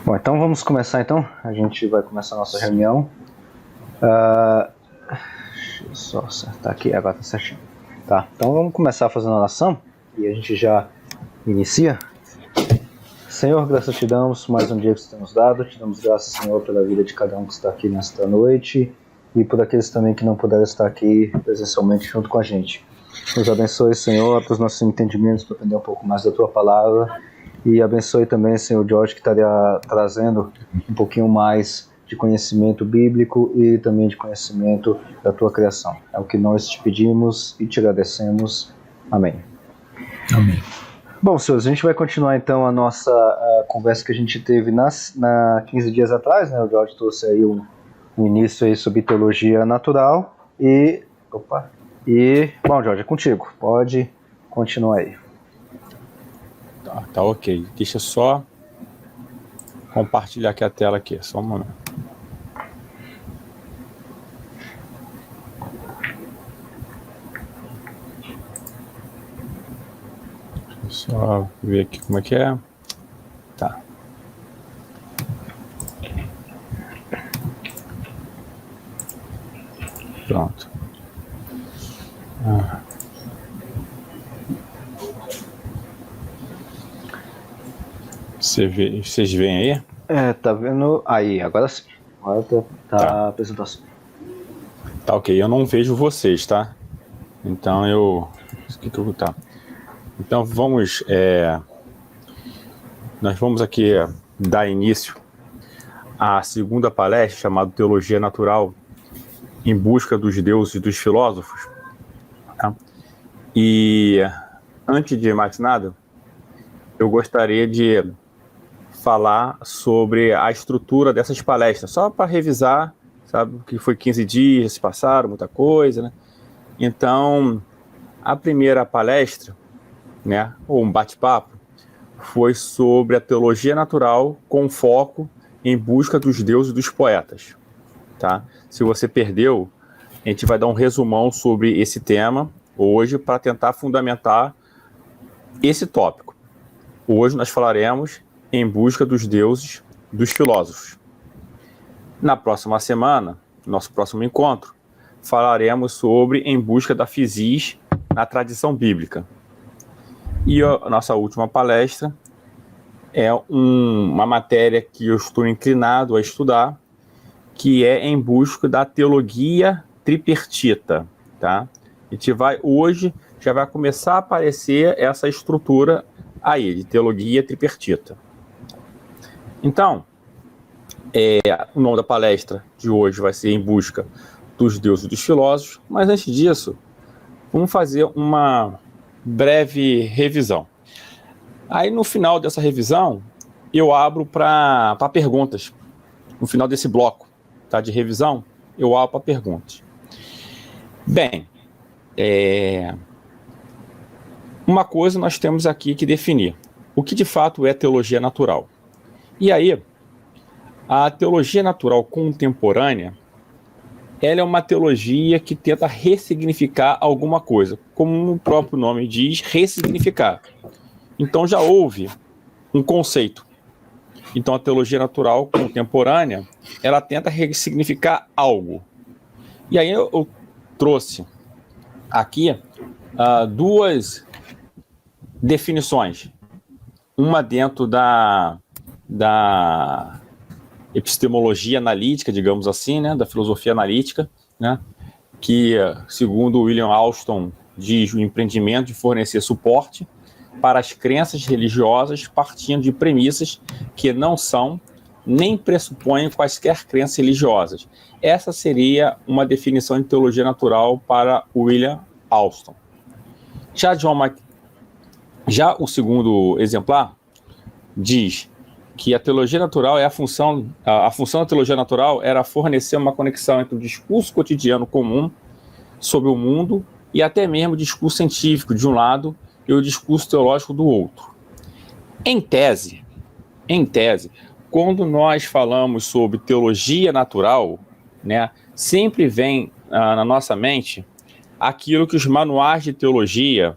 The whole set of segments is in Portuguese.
Bom, então vamos começar então. A gente vai começar a nossa reunião. Deixa eu só acertar aqui, agora tá certinho. Tá, então vamos começar fazendo a oração e a gente já inicia. Senhor, graças te damos mais um dia que você tem nos dado. Te damos graças, Senhor, pela vida de cada um que está aqui nesta noite e por aqueles também que não puderam estar aqui presencialmente junto com a gente. Nos abençoe, Senhor, para os nossos entendimentos, para aprender um pouco mais da Tua Palavra. E abençoe também, Senhor Jorge, que estaria trazendo um pouquinho mais de conhecimento bíblico e também de conhecimento da Tua criação. É o que nós te pedimos e te agradecemos. Amém. Amém. Bom, senhores, a gente vai continuar então a nossa conversa que a gente teve 15 dias atrás, né? O Jorge trouxe aí um início aí sobre teologia natural bom, Jorge, é contigo. Pode continuar aí. Tá ok. Deixa eu só compartilhar aqui a tela aqui, só um momento. Deixa eu só ver aqui como é que é. Tá. Pronto. Vocês veem aí? Tá vendo? Aí, agora sim. Agora tá a apresentação. Tá ok, eu não vejo vocês, tá? Então tá. Então nós vamos aqui dar início à segunda palestra chamada Teologia Natural em Busca dos Deuses e dos Filósofos. Tá? E antes de mais nada, eu gostaria de falar sobre a estrutura dessas palestras, só para revisar, sabe, que foi 15 dias, se passaram, muita coisa, né? Então, a primeira palestra, né, ou um bate-papo, foi sobre a teologia natural com foco em busca dos deuses e dos poetas, tá? Se você perdeu, a gente vai dar um resumão sobre esse tema hoje para tentar fundamentar esse tópico. Hoje nós falaremos em busca dos deuses, dos filósofos. Na próxima semana, nosso próximo encontro, falaremos sobre em busca da physis na tradição bíblica. E a nossa última palestra é uma matéria que eu estou inclinado a estudar, que é em busca da teologia tripartita, tá? A gente já vai começar a aparecer essa estrutura aí, de teologia tripartita. Então, o nome da palestra de hoje vai ser Em Busca dos Deuses e dos Filósofos, mas antes disso, vamos fazer uma breve revisão. Aí no final dessa revisão, eu abro para perguntas. No final desse bloco, tá, de revisão, eu abro para perguntas. Bem, uma coisa nós temos aqui que definir. O que de fato é teologia natural? E aí, a teologia natural contemporânea, ela é uma teologia que tenta ressignificar alguma coisa, como o próprio nome diz, ressignificar. Então já houve um conceito. Então a teologia natural contemporânea, ela tenta ressignificar algo. E aí eu trouxe aqui duas definições. Uma dentro da epistemologia analítica, digamos assim, né, da filosofia analítica, né, que, segundo William Alston, diz o empreendimento de fornecer suporte para as crenças religiosas partindo de premissas que não são nem pressupõem quaisquer crenças religiosas. Essa seria uma definição de teologia natural para William Alston. Já o segundo exemplar diz que a teologia natural é a função da teologia natural era fornecer uma conexão entre o discurso cotidiano comum sobre o mundo e até mesmo o discurso científico de um lado e o discurso teológico do outro. Em tese, quando nós falamos sobre teologia natural, né, sempre vem na nossa mente aquilo que os manuais de teologia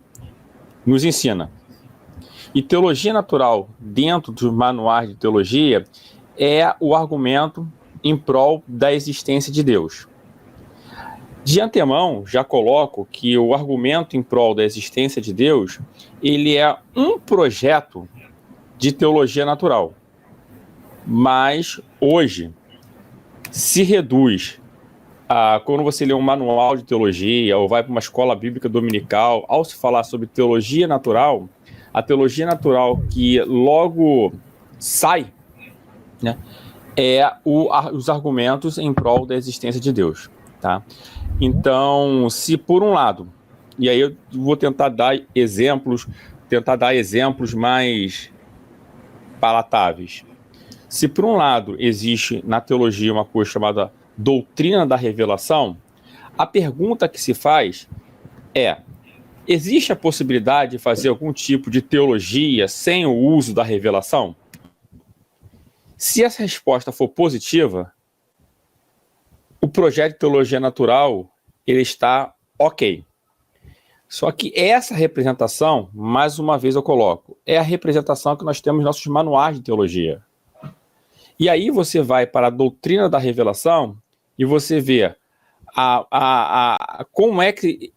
nos ensinam. E teologia natural, dentro dos manuais de teologia, é o argumento em prol da existência de Deus. De antemão, já coloco que o argumento em prol da existência de Deus, ele é um projeto de teologia natural. Mas, hoje, se reduz a, quando você lê um manual de teologia ou vai para uma escola bíblica dominical, ao se falar sobre teologia natural, a teologia natural que logo sai, né, é os argumentos em prol da existência de Deus, tá? Então, se por um lado, e aí eu vou tentar dar exemplos mais palatáveis. Se por um lado existe na teologia uma coisa chamada doutrina da revelação, a pergunta que se faz é: existe a possibilidade de fazer algum tipo de teologia sem o uso da revelação? Se essa resposta for positiva, o projeto de teologia natural, ele está ok. Só que essa representação, mais uma vez eu coloco, é a representação que nós temos nos nossos manuais de teologia. E aí você vai para a doutrina da revelação e você vê como é que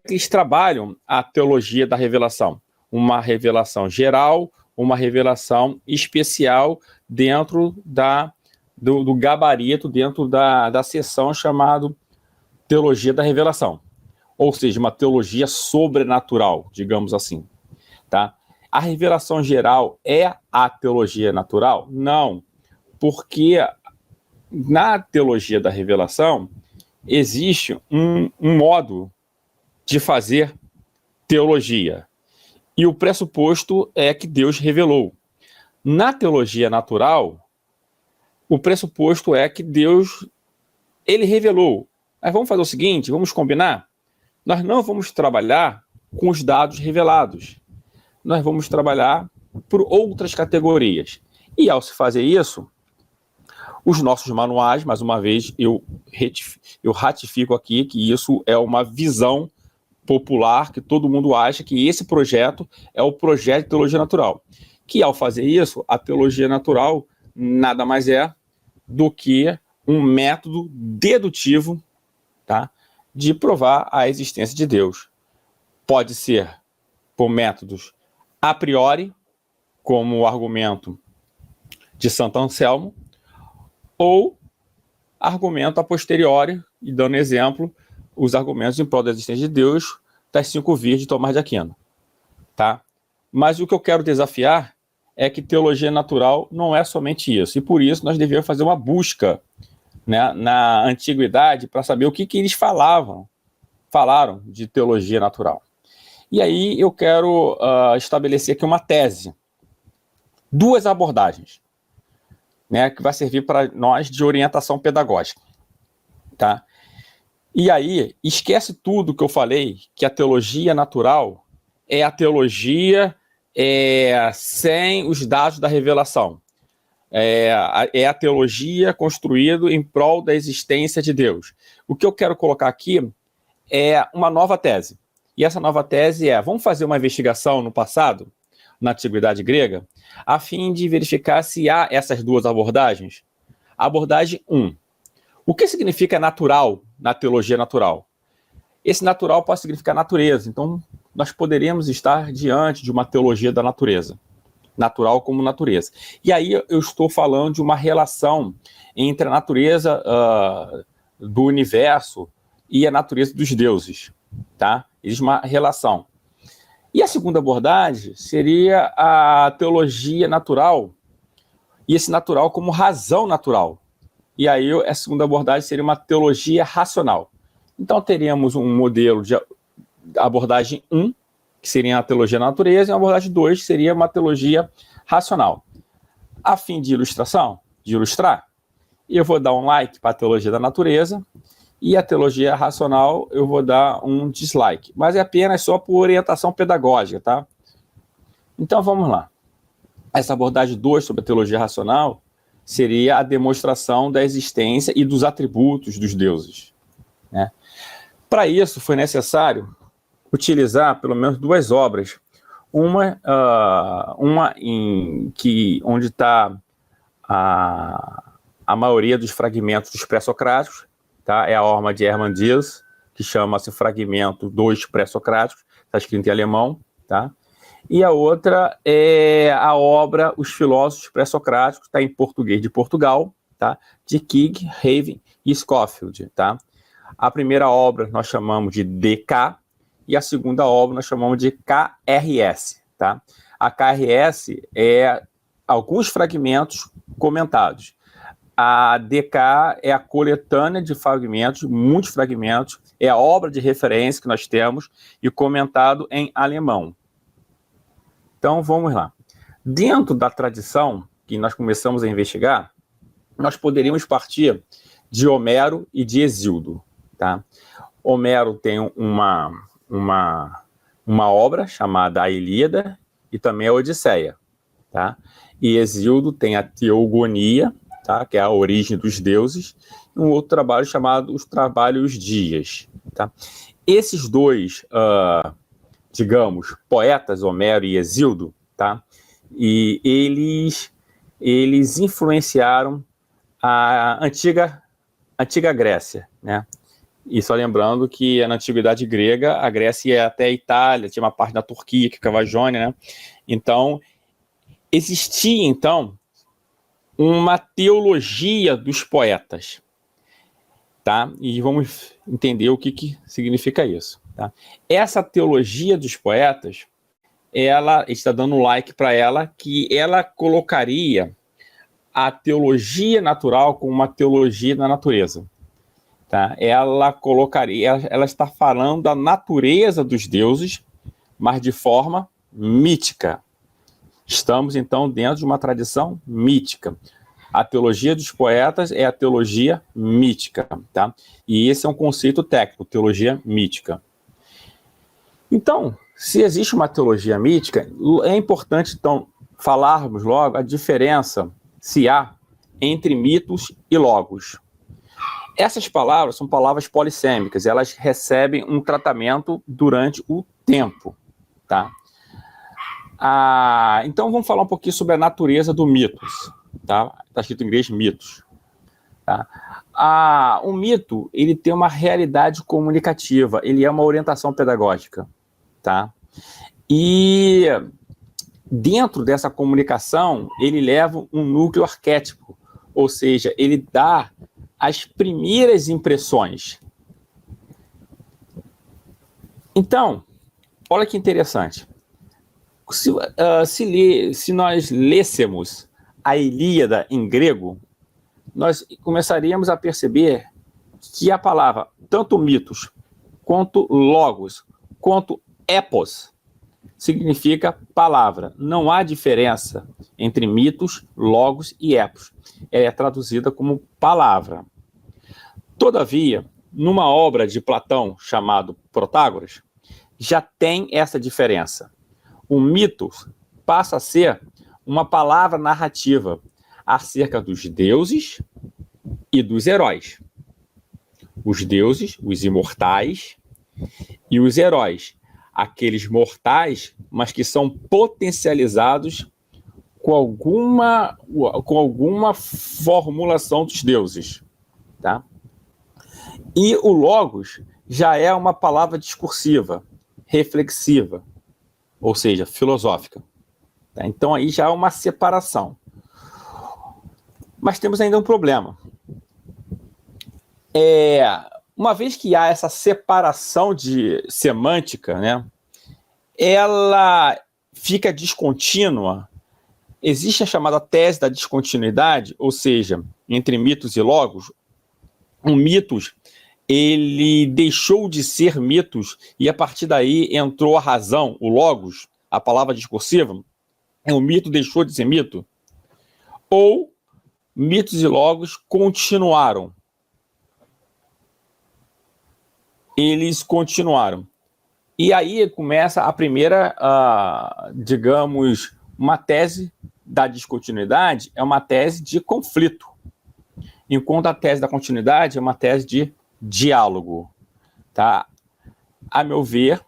eles trabalham a teologia da revelação. Uma revelação geral, uma revelação especial dentro do gabarito, dentro da seção chamada teologia da revelação. Ou seja, uma teologia sobrenatural, digamos assim. Tá? A revelação geral é a teologia natural? Não, porque na teologia da revelação existe um modo de fazer teologia. E o pressuposto é que Deus revelou. Na teologia natural, o pressuposto é que Deus, ele revelou. Mas vamos fazer o seguinte, vamos combinar? Nós não vamos trabalhar com os dados revelados. Nós vamos trabalhar por outras categorias. E ao se fazer isso, os nossos manuais, mais uma vez, eu ratifico aqui que isso é uma visão popular, que todo mundo acha que esse projeto é o projeto de teologia natural. Que ao fazer isso, a teologia natural nada mais é do que um método dedutivo, tá, de provar a existência de Deus. Pode ser por métodos a priori, como o argumento de Santo Anselmo, ou argumento a posteriori, e dando exemplo, os argumentos em prol da existência de Deus das 5 vias de Tomás de Aquino. Tá? Mas o que eu quero desafiar é que teologia natural não é somente isso, e por isso nós devemos fazer uma busca, né, na antiguidade para saber o que eles falaram de teologia natural. E aí eu quero estabelecer aqui uma tese, 2 abordagens, né, que vai servir para nós de orientação pedagógica. Tá? E aí, esquece tudo que eu falei, que a teologia natural é a teologia sem os dados da revelação. É a teologia construída em prol da existência de Deus. O que eu quero colocar aqui é uma nova tese. E essa nova tese é: vamos fazer uma investigação no passado, na antiguidade grega, a fim de verificar se há essas 2 abordagens. Abordagem 1. O que significa natural na teologia natural? Esse natural pode significar natureza. Então, nós poderíamos estar diante de uma teologia da natureza. Natural como natureza. E aí eu estou falando de uma relação entre a natureza do universo e a natureza dos deuses. Tá? Existe uma relação. E a segunda abordagem seria a teologia natural, e esse natural como razão natural. E aí a segunda abordagem seria uma teologia racional. Então teríamos um modelo de abordagem 1, que seria a teologia da natureza, e a abordagem 2 seria uma teologia racional. A fim de ilustrar, eu vou dar um like para a teologia da natureza, e a teologia racional eu vou dar um dislike. Mas é apenas só por orientação pedagógica, tá? Então vamos lá. Essa abordagem 2 sobre a teologia racional seria a demonstração da existência e dos atributos dos deuses, né? Para isso foi necessário utilizar pelo menos 2 obras. Uma onde está a maioria dos fragmentos dos pré-socráticos, tá? É a obra de Hermann Diels, que chama-se Fragmento dos Pré-Socráticos, está escrito em alemão, tá? E a outra é a obra Os Filósofos Pré-Socráticos, está em português de Portugal, tá? De King, Raven e Scofield, tá? A primeira obra nós chamamos de DK e a segunda obra nós chamamos de KRS, tá? A KRS é alguns fragmentos comentados. A DK é a coletânea de fragmentos, muitos fragmentos, é a obra de referência que nós temos e comentado em alemão. Então, vamos lá. Dentro da tradição que nós começamos a investigar, nós poderíamos partir de Homero e de Hesíodo, tá? Homero tem uma obra chamada A Ilíada e também a Odisseia, tá? E Hesíodo tem a Teogonia, tá? Que é a origem dos deuses, e um outro trabalho chamado Os Trabalhos Dias, tá? Esses dois, digamos, poetas, Homero e Hesíodo, tá? E eles influenciaram a antiga Grécia, né? E só lembrando que na antiguidade grega, a Grécia ia até a Itália, tinha uma parte da Turquia, que ficava a Jônia, né? Então, existia, então, uma teologia dos poetas, tá? E vamos entender o que significa isso, tá? Essa teologia dos poetas, ela está dando um like para ela, que ela colocaria a teologia natural como uma teologia da natureza, tá? Ela está falando da natureza dos deuses, mas de forma mítica. Estamos, então, dentro de uma tradição mítica. A teologia dos poetas é a teologia mítica, tá? E esse é um conceito técnico, teologia mítica. Então, se existe uma teologia mítica, é importante, então, falarmos logo a diferença, se há, entre mitos e logos. Essas palavras são palavras polissêmicas, elas recebem um tratamento durante o tempo, tá? Então vamos falar um pouquinho sobre a natureza do mitos, tá? Está escrito em inglês mitos, tá? O mito, ele tem uma realidade comunicativa, ele é uma orientação pedagógica, tá? E dentro dessa comunicação, ele leva um núcleo arquétipo, ou seja, ele dá as primeiras impressões. Então, olha que interessante. Se nós lêssemos a Ilíada em grego, nós começaríamos a perceber que a palavra, tanto mitos, quanto logos, quanto epos, significa palavra. Não há diferença entre mitos, logos e epos. Ela é traduzida como palavra. Todavia, numa obra de Platão chamado Protágoras, já tem essa diferença. O mito passa a ser uma palavra narrativa acerca dos deuses e dos heróis. Os deuses, os imortais, e os heróis, aqueles mortais, mas que são potencializados com alguma formulação dos deuses, tá? E o logos já é uma palavra discursiva, reflexiva, ou seja, filosófica. Tá? Então aí já há uma separação. Mas temos ainda um problema. Uma vez que há essa separação de semântica, né, ela fica descontínua. Existe a chamada tese da descontinuidade, ou seja, entre mitos e logos. Um mitos, ele deixou de ser mitos e a partir daí entrou a razão, o logos, a palavra discursiva. O mito deixou de ser mito. Ou mitos e logos continuaram. Eles continuaram. E aí começa a primeira, digamos, uma tese da descontinuidade é uma tese de conflito, enquanto a tese da continuidade é uma tese de diálogo. Tá? A meu ver,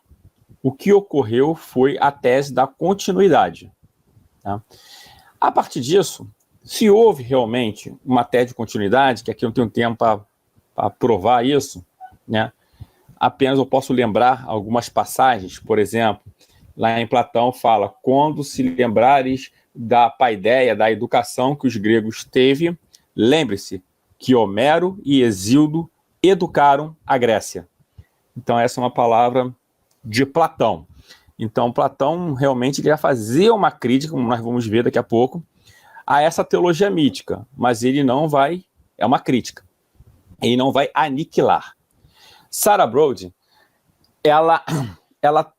o que ocorreu foi a tese da continuidade. Tá? A partir disso, Se houve realmente uma tese de continuidade, que aqui eu não tenho tempo para provar isso, né? Apenas eu posso lembrar algumas passagens, por exemplo, lá em Platão fala, quando se lembrares da paideia, da educação que os gregos teve, lembre-se que Homero e Hesíodo educaram a Grécia. Então essa é uma palavra de Platão. Então Platão realmente queria fazer uma crítica, como nós vamos ver daqui a pouco, a essa teologia mítica, mas ele não vai, é uma crítica, ele não vai aniquilar. Sarah Brode, ela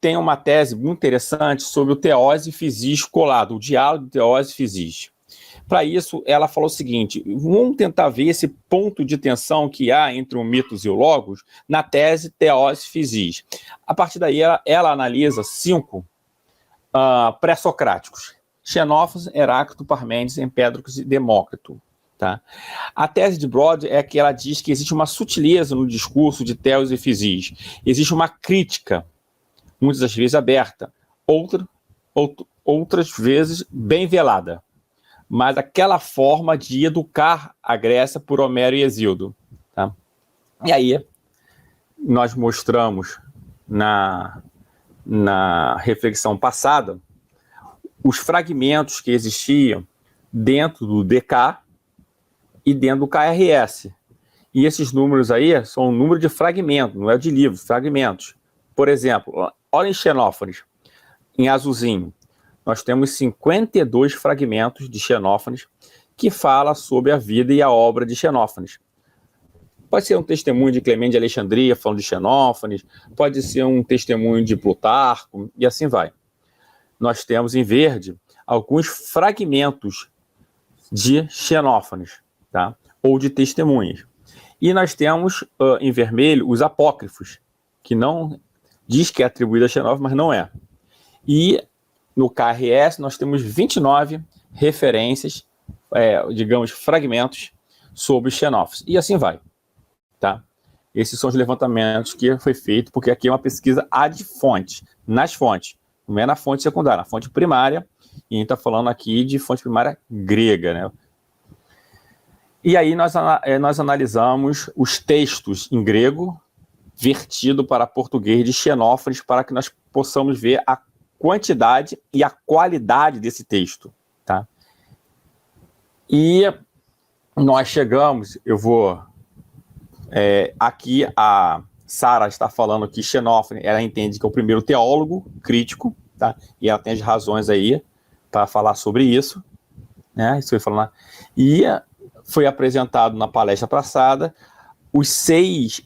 tem uma tese muito interessante sobre o teose physis colado, o diálogo de teose physis. Para isso, ela falou o seguinte, vamos tentar ver esse ponto de tensão que há entre o mitos e o logos na tese teose physis. A partir daí, ela analisa 5 pré-socráticos, Xenófons, Heráclito, Parmênides, Empédocles e Demócrito. Tá? A tese de Brode é que ela diz que existe uma sutileza no discurso de teose e physis, existe uma crítica, muitas das vezes aberta, outras vezes bem velada, mas aquela forma de educar a Grécia por Homero e Hesíodo. Tá? E aí, nós mostramos na reflexão passada os fragmentos que existiam dentro do DK e dentro do KRS. E esses números aí são o número de fragmentos, não é de livros, fragmentos. Por exemplo, olha em Xenófanes, em azulzinho, nós temos 52 fragmentos de Xenófanes que fala sobre a vida e a obra de Xenófanes. Pode ser um testemunho de Clemente de Alexandria falando de Xenófanes, pode ser um testemunho de Plutarco, e assim vai. Nós temos em verde alguns fragmentos de Xenófanes, tá? Ou de testemunhas. E nós temos em vermelho os apócrifos, que não diz que é atribuído a Xenófanes, mas não é. E no KRS nós temos 29 referências, digamos, fragmentos sobre Xenófanes. E assim vai. Tá? Esses são os levantamentos que foi feito, porque aqui é uma pesquisa ad fonte, nas fontes. Não é na fonte secundária, na fonte primária. E a gente está falando aqui de fonte primária grega, né? E aí nós analisamos os textos em grego vertido para português de Xenófanes para que nós possamos ver a quantidade e a qualidade desse texto, tá? E nós chegamos, eu vou... aqui a Sarah está falando que Xenófanes, ela entende que é o primeiro teólogo crítico, tá? E ela tem as razões aí para falar sobre isso, né? Isso foi falando. E foi apresentado na palestra passada os seis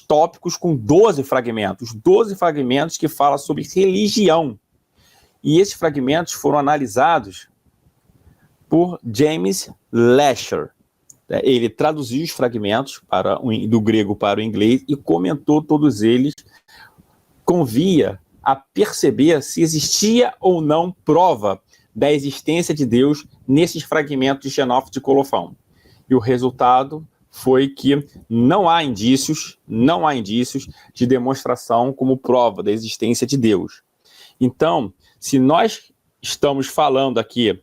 tópicos com 12 fragmentos. 12 fragmentos que falam sobre religião. E esses fragmentos foram analisados por James Lasher. Ele traduziu os fragmentos do grego para o inglês e comentou todos eles, convia a perceber se existia ou não prova da existência de Deus nesses fragmentos de Xenófanes de Colofão. E o resultado foi que não há indícios de demonstração como prova da existência de Deus. Então, se nós estamos falando aqui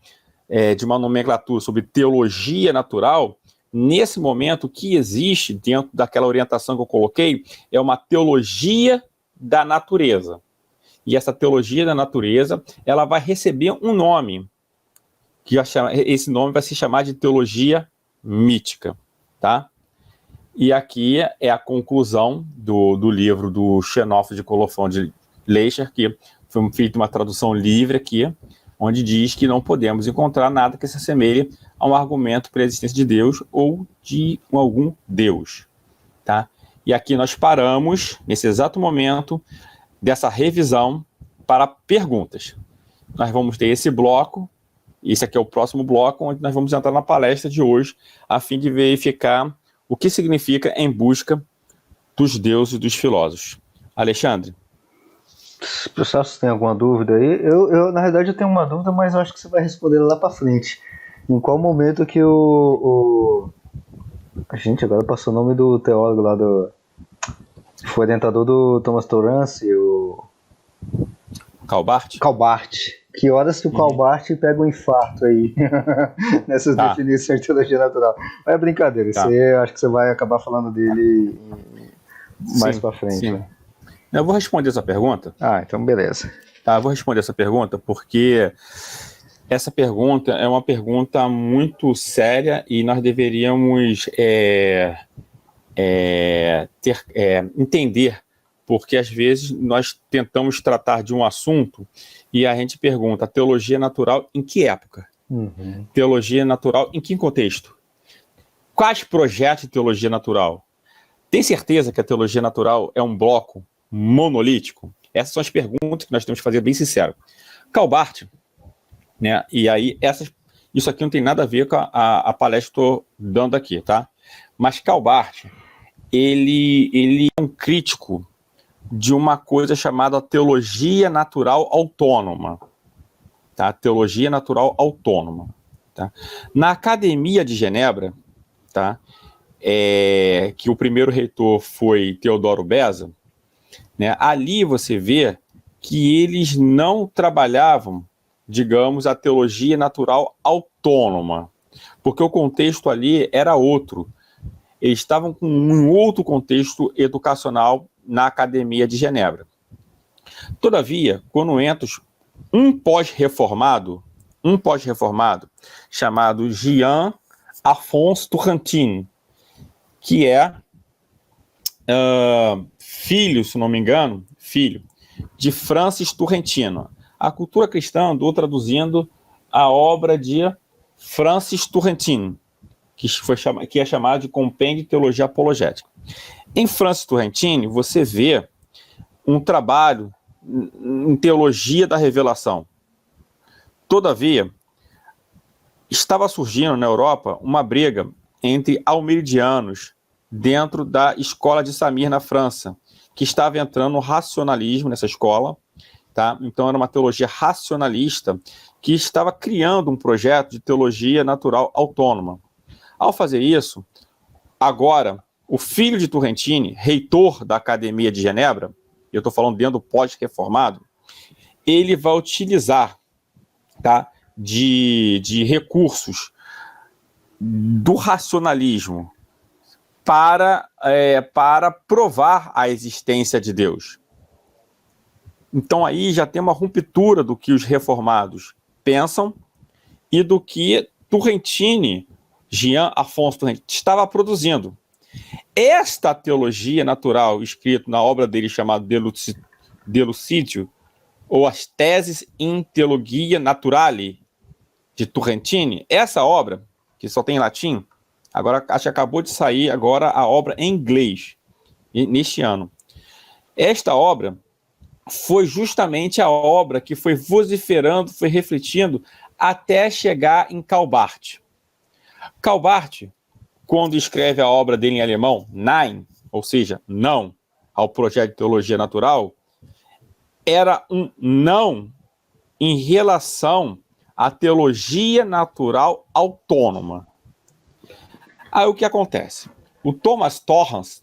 de uma nomenclatura sobre teologia natural, nesse momento o que existe dentro daquela orientação que eu coloquei é uma teologia da natureza. E essa teologia da natureza, ela vai receber um nome, esse nome vai se chamar de teologia mítica, tá? E aqui é a conclusão do livro do Xenófanes de Colofão de Lasher, que foi feita uma tradução livre aqui, onde diz que não podemos encontrar nada que se assemelhe a um argumento para a existência de Deus ou de algum Deus, tá? E aqui nós paramos, nesse exato momento, dessa revisão para perguntas. Nós vamos ter esse bloco, esse aqui é o próximo bloco, onde nós vamos entrar na palestra de hoje, a fim de verificar o que significa em busca dos deuses e dos filósofos. Alexandre? Pessoal, se tem alguma dúvida aí, eu na verdade eu tenho uma dúvida, mas eu acho que você vai responder lá pra frente. Em qual momento que Gente, agora passou o nome do teólogo lá foi orientador do Thomas Torrance, o... Calbart? Calbart. Que horas que o Karl Barth pega um infarto aí nessas definições de teologia natural. Mas é brincadeira, isso aí acho que você vai acabar falando dele mais pra frente. Sim. Né? Eu vou responder essa pergunta. Então beleza. Eu vou responder essa pergunta porque essa pergunta é uma pergunta muito séria e nós deveríamos entender, porque às vezes nós tentamos tratar de um assunto e a gente pergunta: teologia natural em que época? Teologia natural em que contexto? Quais projetos de teologia natural? Tem certeza que a teologia natural é um bloco monolítico? Essas são as perguntas que nós temos que fazer bem sincero. Karl Barth, né? E aí isso aqui não tem nada a ver com a palestra que estou dando aqui, tá? Mas Karl Barth, ele é um crítico de uma coisa chamada teologia natural autônoma, tá? Teologia natural autônoma, tá? Na Academia de Genebra, tá? Que o primeiro reitor foi Teodoro Beza, né? Ali você vê que eles não trabalhavam, digamos, a teologia natural autônoma, porque o contexto ali era outro. Eles estavam com um outro contexto educacional na Academia de Genebra. Todavia, quando entra um pós-reformado chamado Jean-Alphonse Turretin, que é filho, se não me engano, de Francis Turrentino. A Cultura Cristã andou traduzindo a obra de Francis Turretin, que é chamado de Compêndio de Teologia Apologética. Em Francis Turretin, você vê um trabalho em teologia da revelação. Todavia, estava surgindo na Europa uma briga entre almeridianos dentro da escola de Samir, na França, que estava entrando no racionalismo nessa escola, tá? Então era uma teologia racionalista que estava criando um projeto de teologia natural autônoma. Ao fazer isso, agora, o filho de Turrentini, reitor da Academia de Genebra, eu estou falando dentro do pós-reformado, ele vai utilizar, tá, de recursos do racionalismo para provar a existência de Deus. Então aí já tem uma ruptura do que os reformados pensam e do que Turrentini, Jean-Alphonse Turrentini, estava produzindo. Esta teologia natural, escrito na obra dele chamada De Lucidio, ou as Teses in Theologia Naturale, de Turrentini, essa obra, que só tem em latim, agora acho que acabou de sair agora a obra em inglês, neste ano. Esta obra foi justamente a obra que foi vociferando, foi refletindo, até chegar em Karl Barth. Karl Barth, quando escreve a obra dele em alemão, Nein, ou seja, não, ao projeto de teologia natural, era um não em relação à teologia natural autônoma. Aí o que acontece? O Thomas Torrance,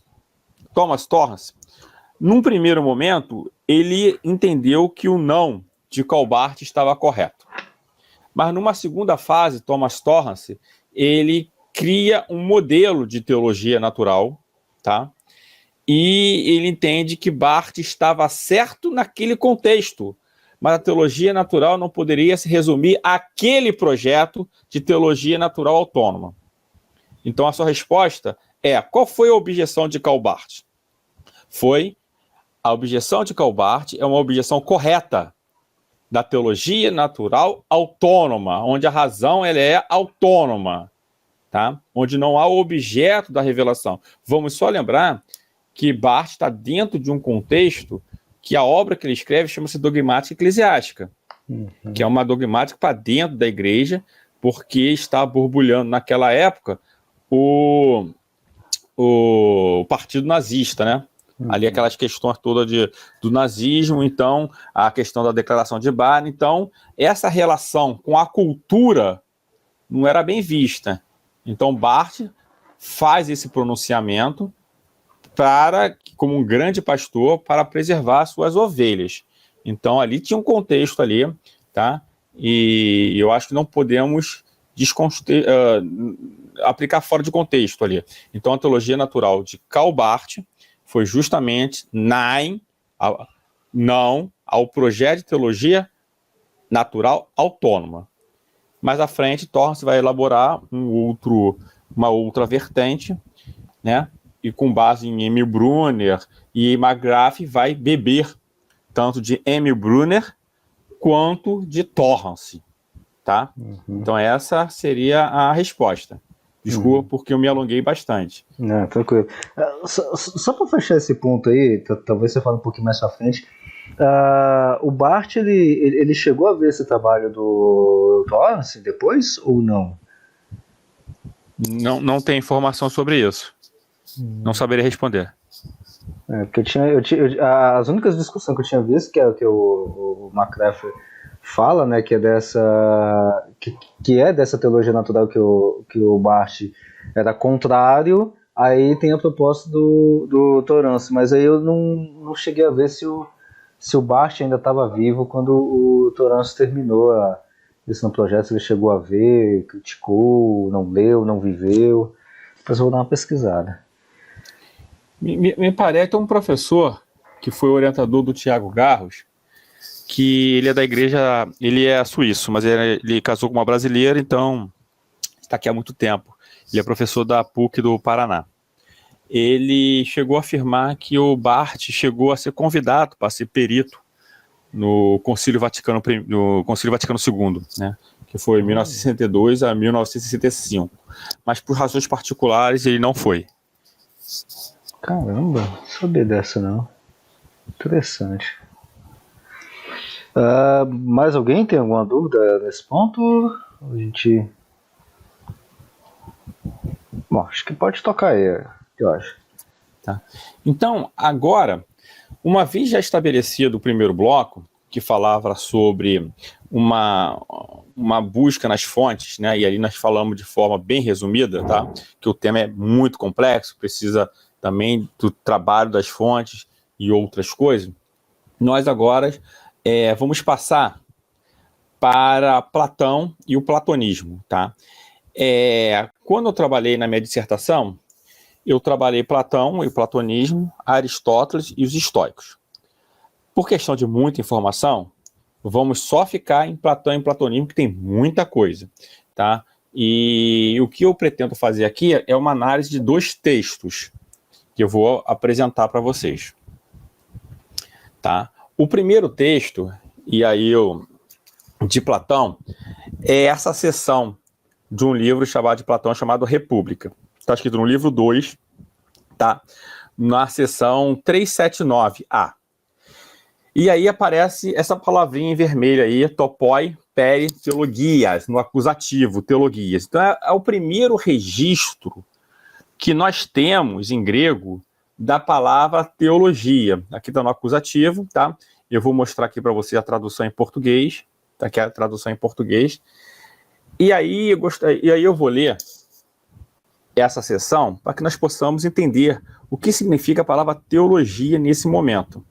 num primeiro momento, ele entendeu que o não de Karl Barth estava correto. Mas numa segunda fase, Thomas Torrance, ele cria um modelo de teologia natural, tá? E ele entende que Barth estava certo naquele contexto, mas a teologia natural não poderia se resumir àquele projeto de teologia natural autônoma. Então a sua resposta é: qual foi a objeção de Karl Barth? A objeção de Karl Barth é uma objeção correta da teologia natural autônoma, onde a razão ela é autônoma, tá? Onde não há o objeto da revelação. Vamos só lembrar que Barth está dentro de um contexto que a obra que ele escreve chama-se dogmática eclesiástica, que é uma dogmática para dentro da igreja, porque está borbulhando naquela época o partido nazista, né? Ali aquelas questões todas do nazismo, então a questão da declaração de Bari. Então essa relação com a cultura não era bem vista. Então Barth faz esse pronunciamento como um grande pastor, para preservar suas ovelhas. Então ali tinha um contexto ali, tá? E eu acho que não podemos aplicar fora de contexto ali. Então, a teologia natural de Karl Barth foi justamente não ao projeto de teologia natural autônoma. Mais à frente, Torrance vai elaborar uma outra vertente, né? E com base em Emil Brunner e McGrath vai beber tanto de Emil Brunner quanto de Torrance, tá? Então essa seria a resposta. Desculpa porque eu me alonguei bastante. Não, tranquilo. Só para fechar esse ponto aí, talvez você fale um pouquinho mais pra frente. O Barth, ele chegou a ver esse trabalho do Torrance depois ou não? Não tem informação sobre isso. Não saberia responder. Porque as únicas discussões que eu tinha visto, que é o que o McGrath fala, né, que é dessa teologia natural que o Barth era contrário, aí tem a proposta do Torrance, mas aí eu não cheguei a ver se o Barth ainda estava vivo quando o Torrance terminou isso no projeto, se ele chegou a ver, criticou, não leu, não viveu. Depois eu vou dar uma pesquisada. Me parece que é um professor que foi orientador do Tiago Garros, que ele é da igreja, ele é suíço, mas ele casou com uma brasileira, então está aqui há muito tempo. Ele é professor da PUC do Paraná. Ele chegou a afirmar que o Barth chegou a ser convidado para ser perito no Concílio Vaticano II, né, que foi de 1962 a 1965. Mas por razões particulares ele não foi. Caramba, não sabia dessa não. Interessante. Mais alguém tem alguma dúvida nesse ponto? A gente... Bom, acho que pode tocar aí, eu acho. Tá. Então, agora, uma vez já estabelecido o primeiro bloco, que falava sobre uma busca nas fontes, né, e ali nós falamos de forma bem resumida, tá, que o tema é muito complexo, precisa também do trabalho das fontes e outras coisas, nós agora vamos passar para Platão e o platonismo, tá? Quando eu trabalhei na minha dissertação, eu trabalhei Platão e o platonismo, Aristóteles e os estoicos. Por questão de muita informação, vamos só ficar em Platão e platonismo, que tem muita coisa, tá? E o que eu pretendo fazer aqui é uma análise de 2 textos que eu vou apresentar para vocês, tá? O primeiro texto, de Platão, é essa seção de um livro chamado de Platão, chamado República. Está escrito no livro 2, tá? Na seção 379a. E aí aparece essa palavrinha em vermelho aí, topoi, peri, teologias, no acusativo, teologias. Então é o primeiro registro que nós temos em grego da palavra teologia. Aqui está no acusativo, tá? Eu vou mostrar aqui para você a tradução em português. Tá aqui a tradução em português. E aí eu vou ler essa seção para que nós possamos entender o que significa a palavra teologia nesse momento,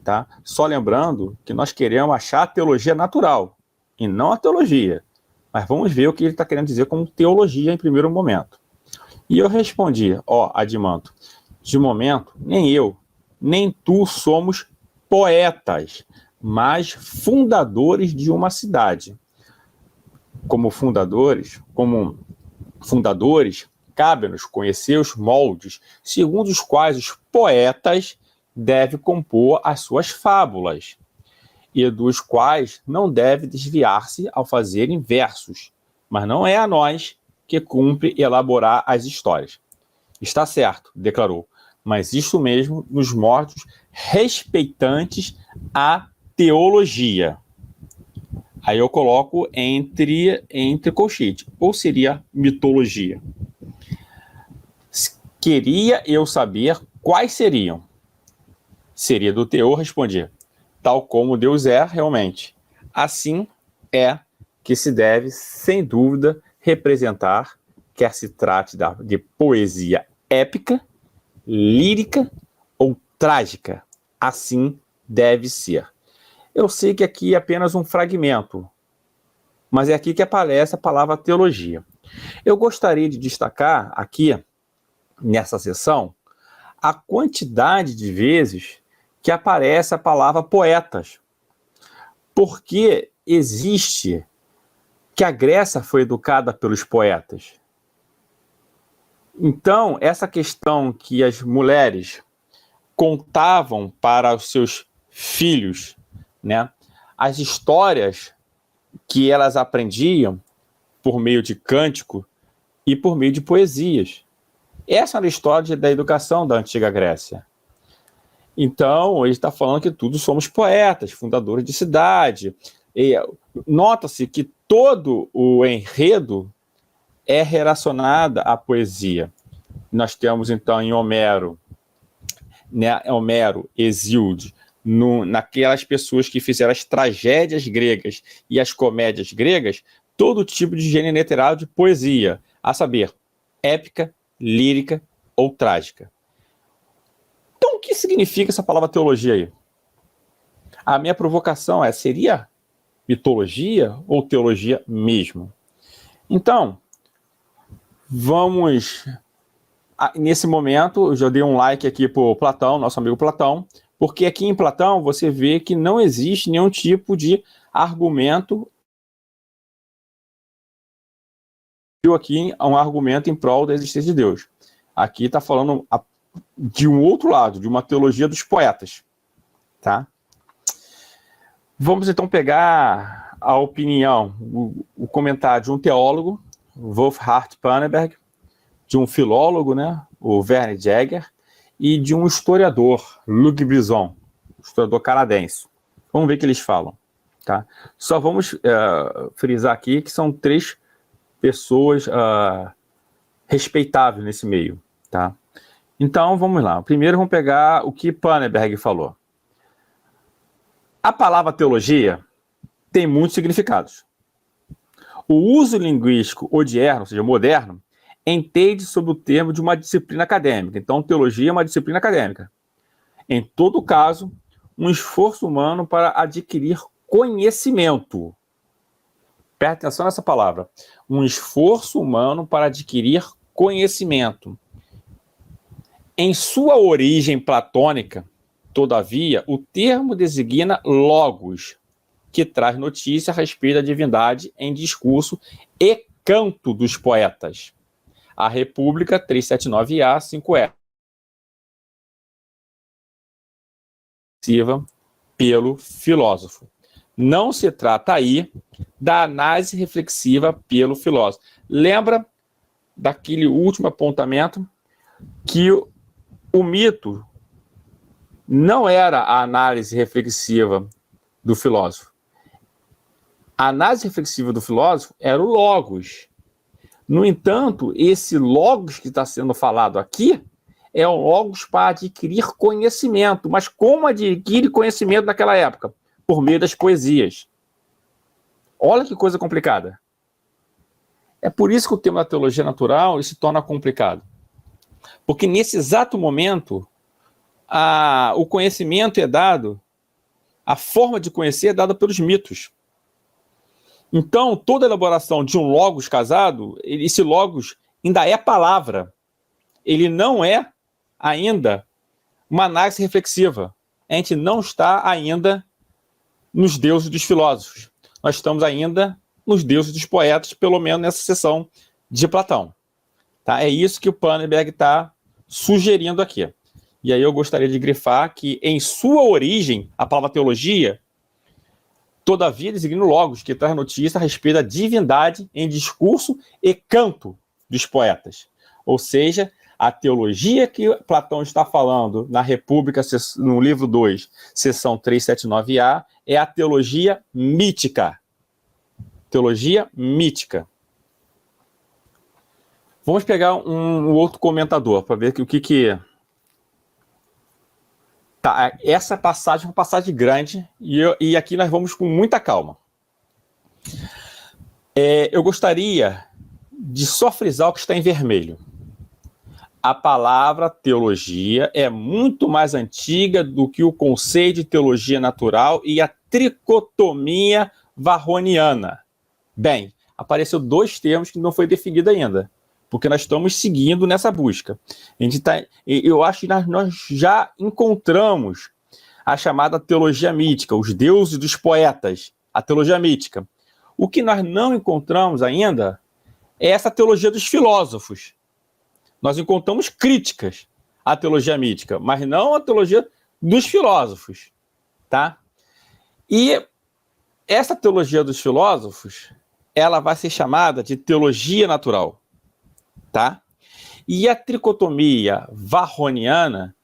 tá? Só lembrando que nós queremos achar a teologia natural e não a teologia. Mas vamos ver o que ele está querendo dizer como teologia em primeiro momento. E eu respondi, Adimanto, de momento, nem eu, nem tu somos poetas, mas fundadores de uma cidade. Como fundadores, cabe-nos conhecer os moldes segundo os quais os poetas devem compor as suas fábulas, e dos quais não deve desviar-se ao fazerem versos, mas não é a nós que cumpre elaborar as histórias. Está certo, declarou, mas isto mesmo nos mortos respeitantes à teologia. Aí eu coloco entre colchete, ou seria mitologia. Queria eu saber quais seriam. Seria do teor, respondia, tal como Deus é realmente. Assim é que se deve, sem dúvida, representar, quer se trate de poesia épica, lírica ou trágica. Assim deve ser. Eu sei que aqui é apenas um fragmento, mas é aqui que aparece a palavra teologia. Eu gostaria de destacar aqui, nessa seção, a quantidade de vezes que aparece a palavra poetas, porque existe que a Grécia foi educada pelos poetas. Então, essa questão que as mulheres contavam para os seus filhos, né, as histórias que elas aprendiam por meio de cântico e por meio de poesias. Essa era a história da educação da antiga Grécia. Então, ele está falando que todos somos poetas, fundadores de cidade. E nota-se que todo o enredo é relacionado à poesia. Nós temos, então, em Homero, né, Homero, Hesíode, naquelas pessoas que fizeram as tragédias gregas e as comédias gregas, todo tipo de gênero literário de poesia, a saber, épica, lírica ou trágica. Então, o que significa essa palavra teologia aí? A minha provocação é, seria mitologia ou teologia mesmo? Então, vamos... Nesse momento, eu já dei um like aqui para o Platão, nosso amigo Platão, porque aqui em Platão você vê que não existe nenhum tipo de argumento aqui um argumento em prol da existência de Deus. Aqui está falando de um outro lado, de uma teologia dos poetas. Tá? Vamos então pegar a opinião, o comentário de um teólogo, Wolfhard Pannenberg, de um filólogo, né, o Werner Jäger, e de um historiador, Luc Brison, historiador canadense. Vamos ver o que eles falam. Tá? Só vamos frisar aqui que são 3 pessoas respeitáveis nesse meio. Tá? Então, vamos lá. Primeiro, vamos pegar o que Pannenberg falou. A palavra teologia tem muitos significados. O uso linguístico odierno, ou seja, moderno, entende sob o termo de uma disciplina acadêmica. Então, teologia é uma disciplina acadêmica. Em todo caso, um esforço humano para adquirir conhecimento. Presta atenção nessa palavra. Um esforço humano para adquirir conhecimento. Em sua origem platônica, todavia, o termo designa logos, que traz notícia a respeito da divindade em discurso e canto dos poetas. A República 379A 5E. Pelo filósofo. Não se trata aí da análise reflexiva pelo filósofo. Lembra daquele último apontamento que o mito não era a análise reflexiva do filósofo. A análise reflexiva do filósofo era o logos. No entanto, esse logos que está sendo falado aqui é um logos para adquirir conhecimento. Mas como adquire conhecimento naquela época? Por meio das poesias. Olha que coisa complicada. É por isso que o tema da teologia natural ele se torna complicado. Porque nesse exato momento, o conhecimento é dado, a forma de conhecer é dada pelos mitos. Então, toda elaboração de um logos casado, esse logos ainda é palavra. Ele não é ainda uma análise reflexiva. A gente não está ainda nos deuses dos filósofos. Nós estamos ainda nos deuses dos poetas, pelo menos nessa seção de Platão. Tá? É isso que o Pannenberg está sugerindo aqui. E aí eu gostaria de grifar que, em sua origem, a palavra teologia, todavia designa logos, que traz notícia a respeito da divindade em discurso e canto dos poetas. Ou seja, a teologia que Platão está falando na República, no livro 2, seção 379A, é a teologia mítica. Teologia mítica. Vamos pegar um outro comentador para ver o que... Tá, essa passagem é uma passagem grande e aqui nós vamos com muita calma. Eu gostaria de só frisar o que está em vermelho. A palavra teologia é muito mais antiga do que o conceito de teologia natural e tricotomia varroniana. Bem, apareceu dois termos que não foi definido ainda, porque nós estamos seguindo nessa busca. Eu acho que nós já encontramos a chamada teologia mítica, os deuses dos poetas, a teologia mítica. O que nós não encontramos ainda é essa teologia dos filósofos. Nós encontramos críticas à teologia mítica, mas não a teologia dos filósofos, tá? E essa teologia dos filósofos, ela vai ser chamada de teologia natural, tá? E a tricotomia varroniana,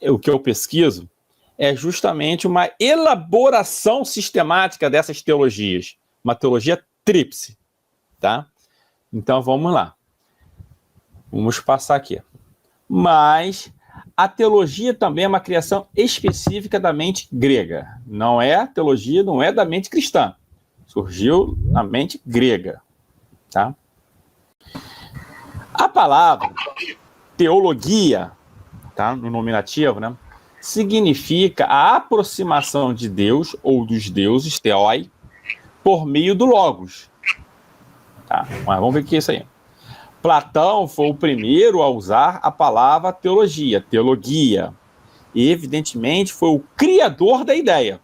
o que eu pesquiso, é justamente uma elaboração sistemática dessas teologias, uma teologia tríplice, tá? Então vamos lá. Vamos passar aqui. Mas a teologia também é uma criação específica da mente grega. Não é a teologia, não é da mente cristã. Surgiu na mente grega, tá? A palavra teologia, tá? No nominativo, né? Significa a aproximação de Deus ou dos deuses, theoi, por meio do logos. Tá? Mas vamos ver o que é isso aí. Platão foi o primeiro a usar a palavra teologia, teologia. E, evidentemente, foi o criador da ideia.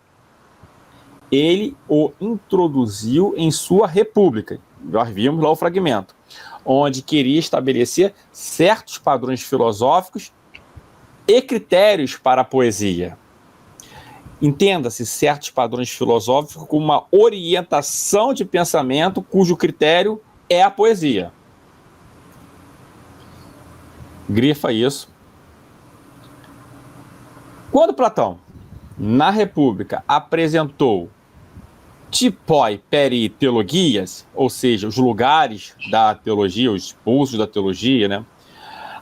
Ele o introduziu em sua República. Nós vimos lá o fragmento, onde queria estabelecer certos padrões filosóficos e critérios para a poesia. Entenda-se certos padrões filosóficos como uma orientação de pensamento cujo critério é a poesia. Grifa isso. Quando Platão, na República, apresentou tipoi peri teologias, ou seja, os lugares da teologia, os pulsos da teologia, né?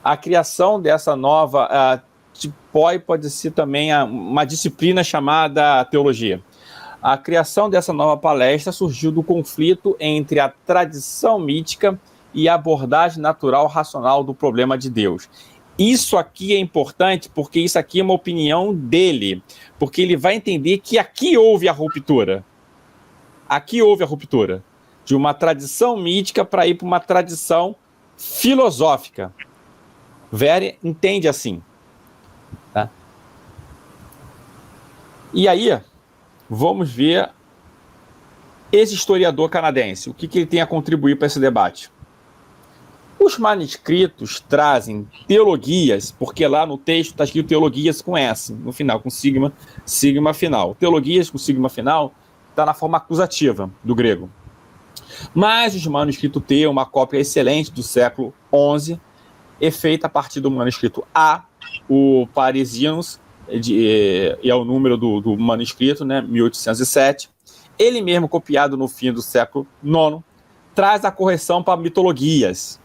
A criação dessa nova tipoi pode ser também uma disciplina chamada teologia. A criação dessa nova palestra surgiu do conflito entre a tradição mítica e a abordagem natural racional do problema de Deus. Isso aqui é importante porque isso aqui é uma opinião dele, porque ele vai entender que aqui houve a ruptura. Aqui houve a ruptura de uma tradição mítica para ir para uma tradição filosófica. Vere entende assim. Tá? E aí, vamos ver esse historiador canadense, o que ele tem a contribuir para esse debate. Os manuscritos trazem teologias, porque lá no texto está escrito teologias com S, no final, com sigma final. Teologias com sigma final está na forma acusativa do grego. Mas os manuscritos T, uma cópia excelente do século XI, é feita a partir do manuscrito A, o Parisianus, e é o número do manuscrito, né, 1807. Ele mesmo, copiado no fim do século IX, traz a correção para mitologias.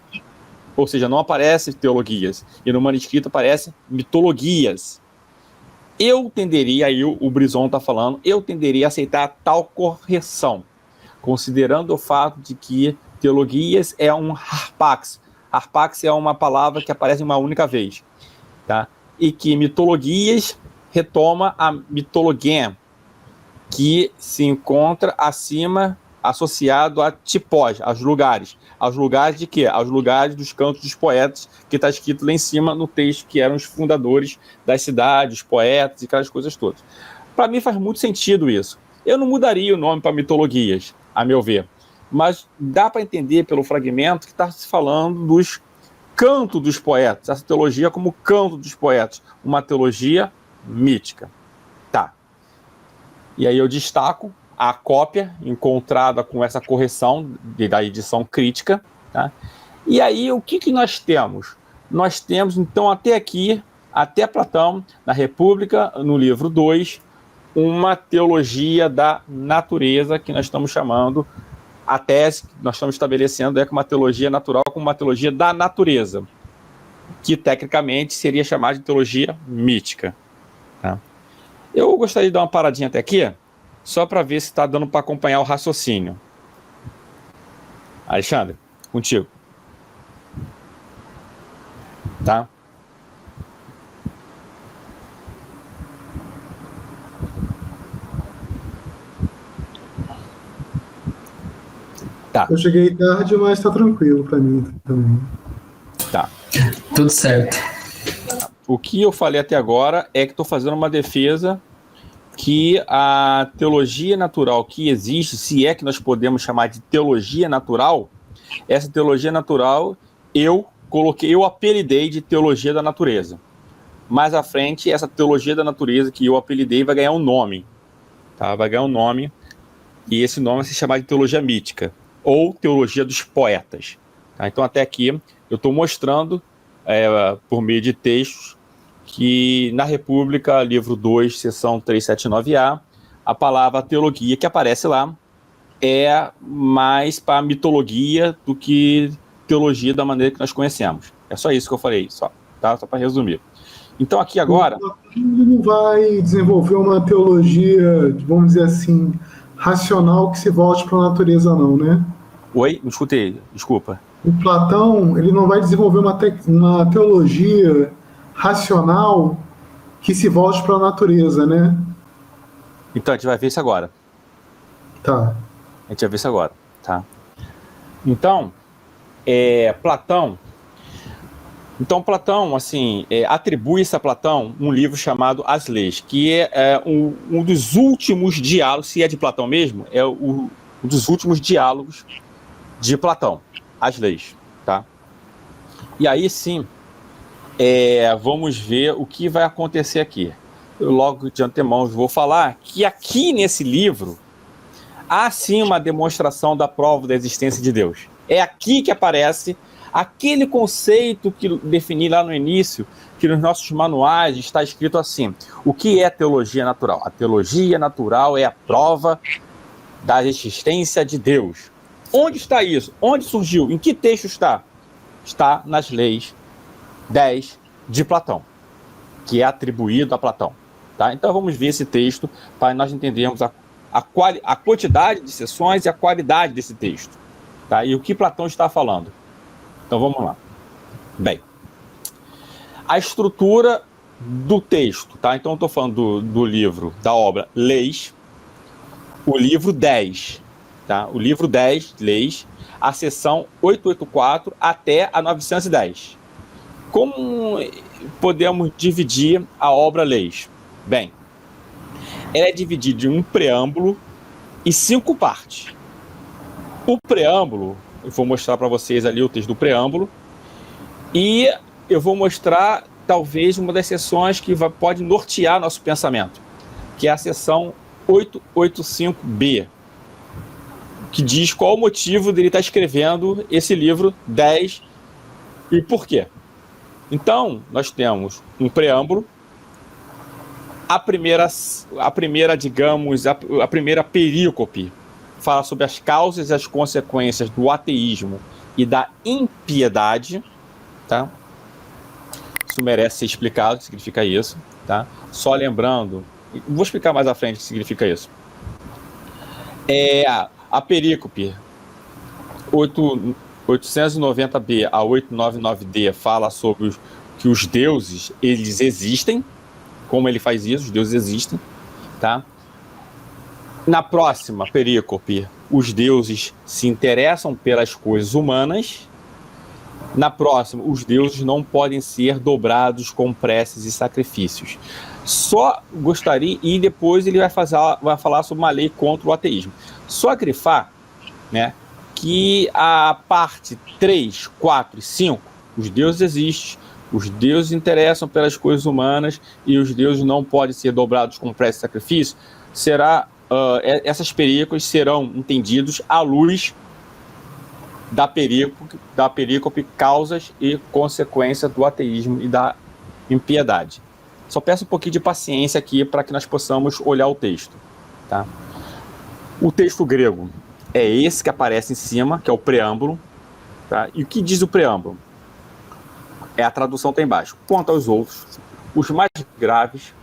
Ou seja, não aparece teologias. E no manuscrito aparece mitologias. Eu tenderia, aí o Brisson está falando, eu tenderia a aceitar tal correção, considerando o fato de que teologias é um harpax. Harpax é uma palavra que aparece uma única vez. Tá? E que mitologias retoma a mitologém, que se encontra acima, associado a tipós, aos lugares. Aos lugares de quê? Aos lugares dos cantos dos poetas, que está escrito lá em cima no texto, que eram os fundadores das cidades, os poetas e aquelas coisas todas. Para mim faz muito sentido isso. Eu não mudaria o nome para mitologias, a meu ver. Mas dá para entender pelo fragmento que está se falando dos cantos dos poetas. Essa teologia como canto dos poetas. Uma teologia mítica. Tá. E aí eu destaco a cópia encontrada com essa correção da edição crítica. Tá? E aí o que nós temos? Nós temos, então, até aqui, até Platão, na República, no livro 2, uma teologia da natureza que nós estamos chamando, a tese que nós estamos estabelecendo é que uma teologia natural como uma teologia da natureza, que tecnicamente seria chamada de teologia mítica. Tá? Eu gostaria de dar uma paradinha até aqui, só para ver se está dando para acompanhar o raciocínio. Alexandre, contigo. Tá? Tá. Eu cheguei tarde, mas tá tranquilo pra mim também. Tá. Tudo certo. O que eu falei até agora é que estou fazendo uma defesa que a teologia natural que existe, se é que nós podemos chamar de teologia natural, essa teologia natural eu apelidei de teologia da natureza. Mais à frente, essa teologia da natureza que eu apelidei vai ganhar um nome, tá? Vai ganhar um nome, e esse nome vai se chamar de teologia mítica, ou teologia dos poetas. Tá? Então, até aqui, eu estou mostrando, por meio de textos, que na República, livro 2, seção 379A, a palavra teologia que aparece lá é mais para mitologia do que teologia da maneira que nós conhecemos. É só isso que eu falei, só para resumir. Então, aqui agora... Ele não vai desenvolver uma teologia, vamos dizer assim, racional que se volte para a natureza, não, né? Oi? Não escutei, desculpa. O Platão, ele não vai desenvolver uma teologia racional que se volte para a natureza, né? Então, a gente vai ver isso agora. Tá. A gente vai ver isso agora, tá? Então, Platão, assim, atribui-se a Platão um livro chamado As Leis, que é um dos últimos diálogos, se é de Platão mesmo, é um dos últimos diálogos de Platão, As Leis, tá? E aí sim, vamos ver o que vai acontecer aqui. Eu logo de antemão vou falar que aqui nesse livro há sim uma demonstração da prova da existência de Deus. É aqui que aparece aquele conceito que defini lá no início, que nos nossos manuais está escrito assim: o que é teologia natural? A teologia natural é a prova da existência de Deus. Onde está isso? Onde surgiu? Em que texto está? Está nas leis 10 de Platão, que é atribuído a Platão. Tá? Então vamos ver esse texto para nós entendermos a quantidade de sessões e a qualidade desse texto. Tá? E o que Platão está falando. Então vamos lá. Bem, a estrutura do texto. Tá? Então eu estou falando do livro, da obra Leis, o livro 10. Tá? O livro 10, Leis, a seção 884 até a 910. Como podemos dividir a obra Leis? Bem, ela é dividida em um preâmbulo e 5 partes. O preâmbulo, eu vou mostrar para vocês ali o texto do preâmbulo, e eu vou mostrar talvez uma das seções que pode nortear nosso pensamento, que é a seção 885B, que diz qual o motivo dele estar escrevendo esse livro 10 e por quê. Então, nós temos um preâmbulo, a primeira perícope fala sobre as causas e as consequências do ateísmo e da impiedade, tá? Isso merece ser explicado o que significa isso, tá? Só lembrando, vou explicar mais à frente o que significa isso. A perícope 890B a 899D fala sobre que os deuses, eles existem. Como ele faz isso? Os deuses existem, tá? Na próxima perícope, os deuses se interessam pelas coisas humanas. Na próxima, os deuses não podem ser dobrados com preces e sacrifícios. Só gostaria, e depois ele vai falar sobre uma lei contra o ateísmo. Só grifar, né, que a parte 3, 4 e 5, os deuses existem, os deuses interessam pelas coisas humanas e os deuses não podem ser dobrados com prece e sacrifício, essas perícopes serão entendidos à luz da perícope causas e consequências do ateísmo e da impiedade. Só peço um pouquinho de paciência aqui para que nós possamos olhar o texto. Tá? O texto grego é esse que aparece em cima, que é o preâmbulo. Tá? E o que diz o preâmbulo? A tradução está embaixo. Quanto aos outros, os mais graves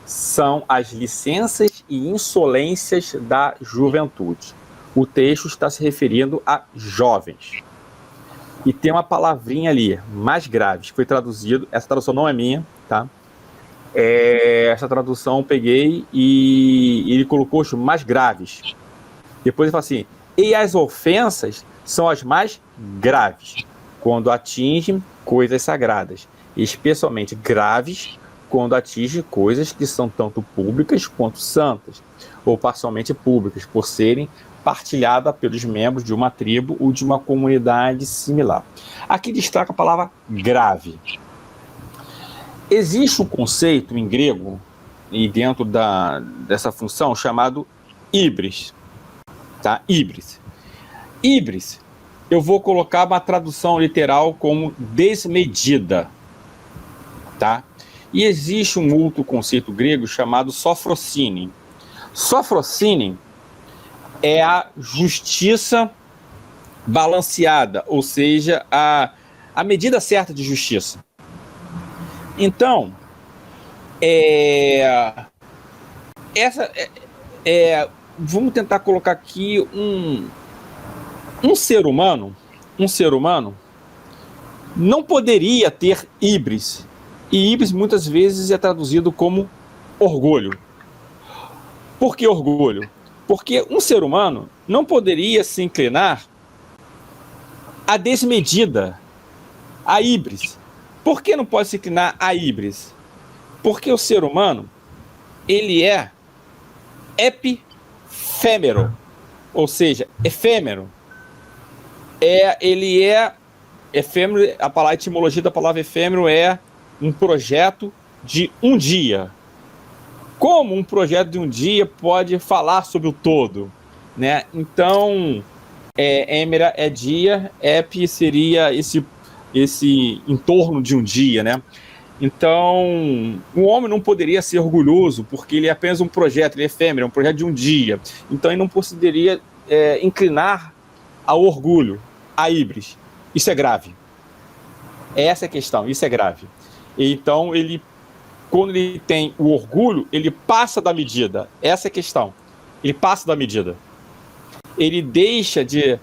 são as licenças e insolências da juventude. O texto está se referindo a jovens. E tem uma palavrinha ali, mais graves, que foi traduzido. Essa tradução não é minha, tá? Essa tradução eu peguei e ele colocou os mais graves. Depois ele fala assim, E as ofensas são as mais graves, quando atingem coisas sagradas, especialmente graves quando atingem coisas que são tanto públicas quanto santas, ou parcialmente públicas, por serem partilhadas pelos membros de uma tribo ou de uma comunidade similar. Aqui destaca a palavra grave. Existe um conceito em grego, e dentro dessa função, chamado híbris. Tá? Híbris. Híbris, eu vou colocar uma tradução literal como desmedida. Tá? E existe um outro conceito grego chamado sofrosine. Sofrosine é a justiça balanceada, ou seja, a medida certa de justiça. Então, vamos tentar colocar aqui um ser humano não poderia ter híbris. E híbris muitas vezes é traduzido como orgulho. Por que orgulho? Porque um ser humano não poderia se inclinar à desmedida, à híbris. Por que não pode se inclinar à híbris? Porque o ser humano, ele é epifêmero, ou seja, efêmero. Ele é efêmero, a etimologia da palavra efêmero é um projeto de um dia. Como um projeto de um dia pode falar sobre o todo, né? Então, êmera é dia, ep seria esse entorno de um dia, né? Então, o homem não poderia ser orgulhoso, porque ele é apenas um projeto, ele é efêmero, é um projeto de um dia. Então, ele não poderia inclinar ao orgulho, à híbris. Isso é grave. Essa é a questão, isso é grave. Então, quando ele tem o orgulho, ele passa da medida. Essa é a questão. Ele passa da medida. Ele deixa de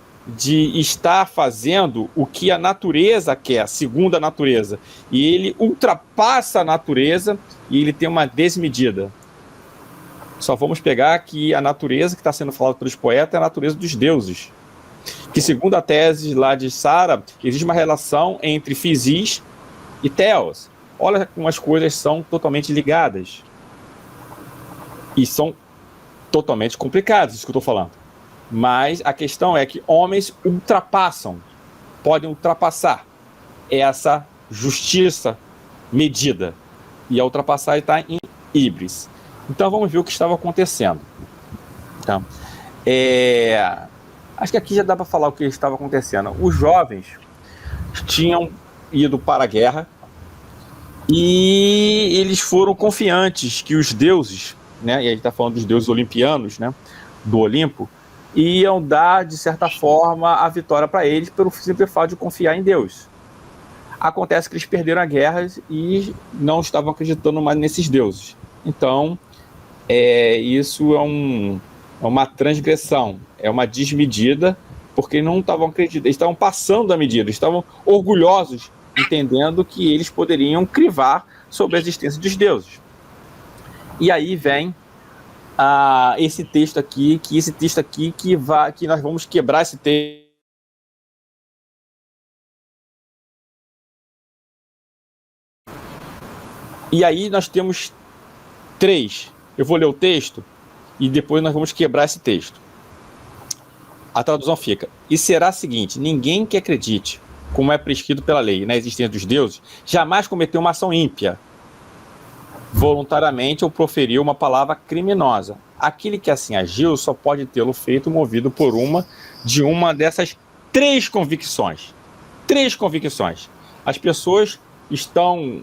estar fazendo o que a natureza quer, segundo a natureza. E ele ultrapassa a natureza e ele tem uma desmedida. Só vamos pegar que a natureza que está sendo falada pelos poetas é a natureza dos deuses. Que segundo a tese lá de Sara, existe uma relação entre Fisis e Theos. Olha como as coisas são totalmente ligadas. E são totalmente complicadas, isso que eu estou falando. Mas a questão é que homens podem ultrapassar essa justiça medida. E a ultrapassagem está em híbris. Então vamos ver o que estava acontecendo. Então, acho que aqui já dá para falar o que estava acontecendo. Os jovens tinham ido para a guerra e eles foram confiantes que os deuses, né, e a gente está falando dos deuses olimpianos, né, do Olimpo, iam dar, de certa forma, a vitória para eles pelo simples fato de confiar em Deus. Acontece que eles perderam a guerra e não estavam acreditando mais nesses deuses. Então, isso é uma transgressão, é uma desmedida, porque não estavam acreditando, eles estavam passando da medida, estavam orgulhosos, entendendo que eles poderiam crivar sobre a existência dos deuses. E aí vem esse texto aqui, que nós vamos quebrar esse texto. E aí nós temos 3. Eu vou ler o texto e depois nós vamos quebrar esse texto. A tradução fica: e será a seguinte: ninguém que acredite, como é prescrito pela lei, na existência dos deuses, jamais cometeu uma ação ímpia, voluntariamente ou proferiu uma palavra criminosa. Aquele que assim agiu só pode tê-lo feito movido por uma dessas 3 convicções. 3 convicções. As pessoas estão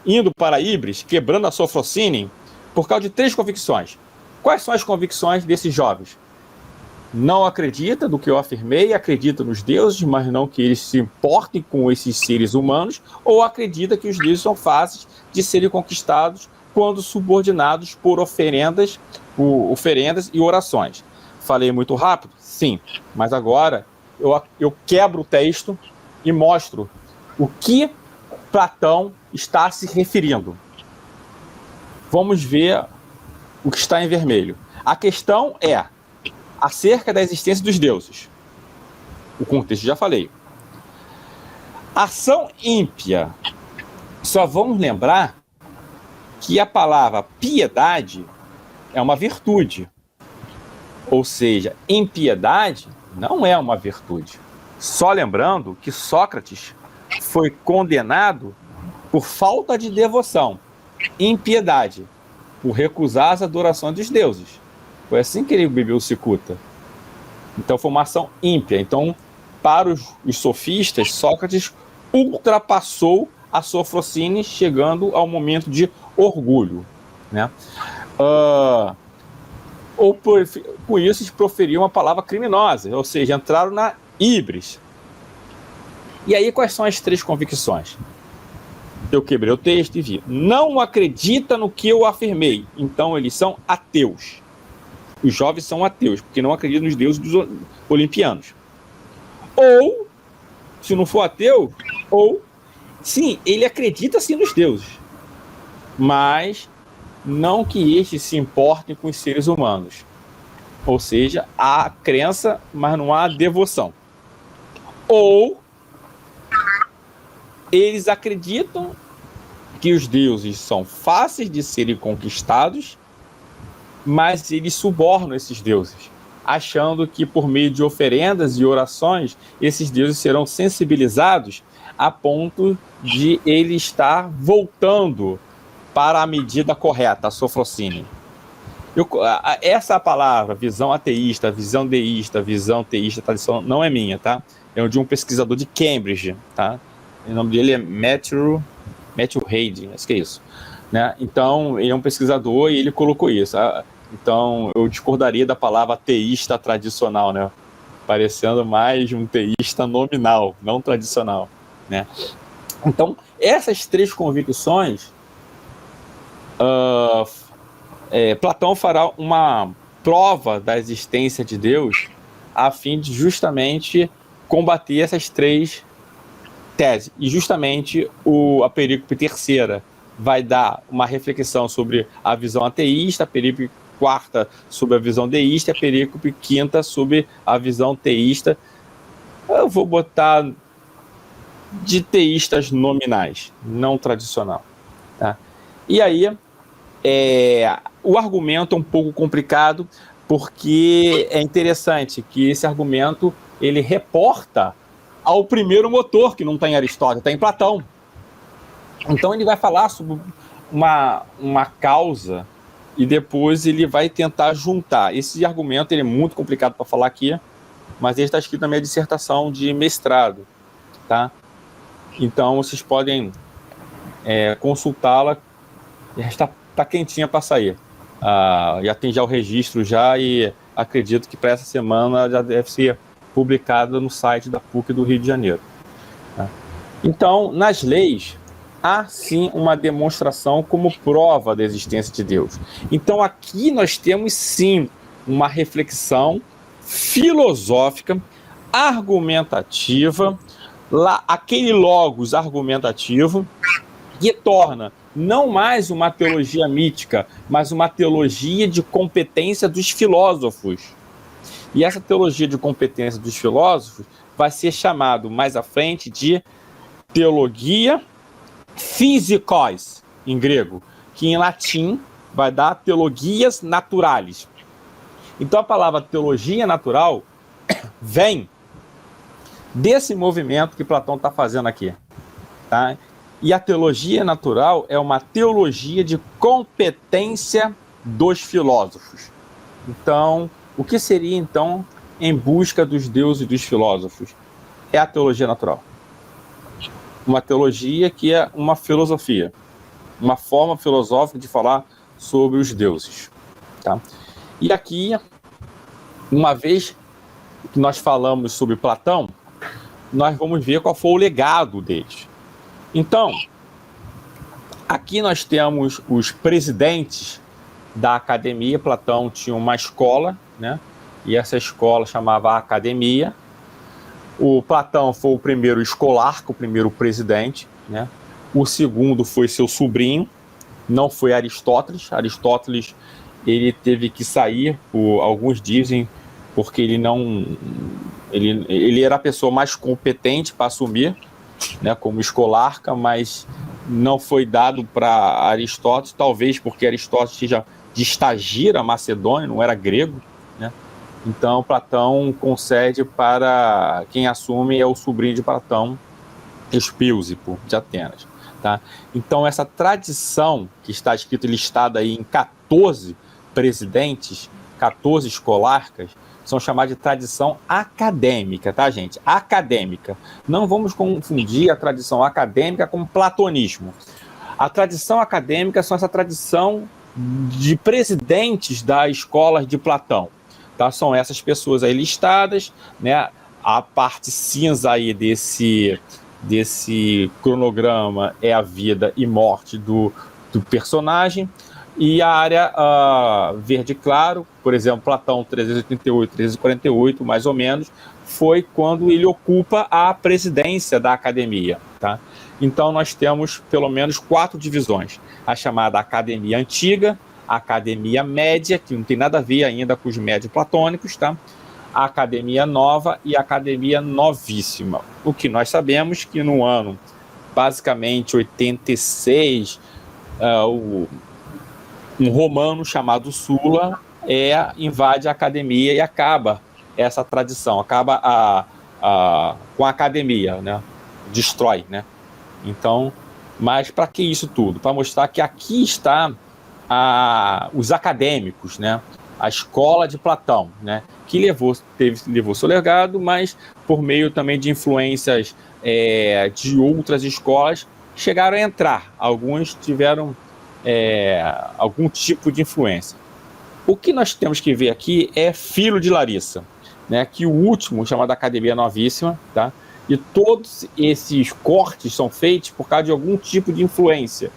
indo para a híbris, quebrando a sofrosine, por causa de 3 convicções. Quais são as convicções desses jovens? Não acredita do que eu afirmei, acredita nos deuses, mas não que eles se importem com esses seres humanos, ou acredita que os deuses são fáceis de serem conquistados quando subordinados por oferendas e orações. Falei muito rápido? Sim, mas agora eu quebro o texto e mostro o que Platão está se referindo. Vamos ver o que está em vermelho. A questão é: acerca da existência dos deuses. O contexto já falei. Ação ímpia. Só vamos lembrar que a palavra piedade é uma virtude. Ou seja, impiedade não é uma virtude. Só lembrando que Sócrates foi condenado por falta de devoção, impiedade, por recusar as adorações dos deuses. Foi assim que ele bebeu cicuta. Então foi uma ação ímpia. Então, para os sofistas, Sócrates ultrapassou a sofrocine, chegando ao momento de orgulho, né? Por isso eles proferiam uma palavra criminosa, ou seja, entraram na híbris. E aí quais são as 3 convicções? Eu quebrei o texto e vi. Não acredita no que eu afirmei. Então eles são ateus. Os jovens são ateus, porque não acreditam nos deuses dos olimpianos. Ou, se não for ateu, sim, ele acredita sim nos deuses, mas não que estes se importem com os seres humanos. Ou seja, há crença, mas não há devoção. Ou eles acreditam que os deuses são fáceis de serem conquistados, mas eles subornam esses deuses, achando que por meio de oferendas e orações, esses deuses serão sensibilizados a ponto de ele estar voltando para a medida correta, a sofrocine. Essa palavra, visão ateísta, visão deísta, visão teísta, tradição, não é minha, tá? É de um pesquisador de Cambridge, tá? O nome dele é Matthew Hayden, acho que é isso, né? Então, ele é um pesquisador e ele colocou isso. Então, eu discordaria da palavra teísta tradicional, né? Parecendo mais um teísta nominal, não tradicional, né? Então, essas 3 convicções, Platão fará uma prova da existência de Deus a fim de justamente combater essas 3 teses. E justamente a perícope terceira vai dar uma reflexão sobre a visão ateísta, a perícope quarta sobre a visão deísta, a perícope quinta sobre a visão teísta. Eu vou botar de teístas nominais, não tradicional, tá? E aí, o argumento é um pouco complicado, porque é interessante que esse argumento ele reporta ao primeiro motor, que não está em Aristóteles, está em Platão. Então ele vai falar sobre uma causa e depois ele vai tentar juntar. Esse argumento ele é muito complicado para falar aqui, mas ele está escrito na minha dissertação de mestrado, tá? Então vocês podem consultá-la. Está quentinha para sair. Já tem já o registro já e acredito que para essa semana já deve ser publicada no site da PUC do Rio de Janeiro. Tá? Então, nas leis, há sim uma demonstração como prova da existência de Deus. Então, aqui nós temos sim uma reflexão filosófica, argumentativa, aquele logos argumentativo que torna não mais uma teologia mítica, mas uma teologia de competência dos filósofos. E essa teologia de competência dos filósofos vai ser chamado mais à frente de teologia physikos, em grego, que em latim vai dar teologias naturalis. Então a palavra teologia natural vem desse movimento que Platão está fazendo aqui, tá? E a teologia natural é uma teologia de competência dos filósofos. Então, o que seria, então, em busca dos deuses e dos filósofos? É a teologia natural. Uma teologia que é uma filosofia, uma forma filosófica de falar sobre os deuses. Tá? E aqui, uma vez que nós falamos sobre Platão, nós vamos ver qual foi o legado deles. Então, aqui nós temos os presidentes da academia. Platão tinha uma escola, né? E essa escola chamava Academia. O Platão foi o primeiro escolarca, o primeiro presidente, né? O segundo foi seu sobrinho, não foi Aristóteles. Aristóteles ele teve que sair, alguns dizem, porque ele era a pessoa mais competente para assumir, né, como escolarca, mas não foi dado para Aristóteles, talvez porque Aristóteles seja de Estagira, Macedônia, não era grego, né? Então Platão concede para quem assume é o sobrinho de Platão, Espíusipo, de Atenas. Tá? Então essa tradição que está escrito listada aí em 14 presidentes, 14 escolarcas, são chamadas de tradição acadêmica, tá, gente? Acadêmica. Não vamos confundir a tradição acadêmica com platonismo. A tradição acadêmica são essa tradição de presidentes das escolas de Platão. Tá? São essas pessoas aí listadas, né? A parte cinza aí desse cronograma é a vida e morte do personagem, e a área verde claro, por exemplo, Platão 388, 348, mais ou menos, foi quando ele ocupa a presidência da academia. Tá? Então nós temos pelo menos 4 divisões: a chamada Academia Antiga, a Academia Média, que não tem nada a ver ainda com os médios platônicos, tá? A Academia Nova e a Academia Novíssima. O que nós sabemos que no ano, basicamente, 86, um romano chamado Sula invade a academia e acaba essa tradição, acaba com a academia, né? Destrói, né? Então, mas para que isso tudo? Para mostrar que aqui está os acadêmicos, né? A escola de Platão, né? Que levou seu legado, mas por meio também de influências de outras escolas, chegaram a entrar. Alguns tiveram algum tipo de influência. O que nós temos que ver aqui é Filho de Larissa, né? Que o último, chamado Academia Novíssima, tá? E todos esses cortes são feitos por causa de algum tipo de influência.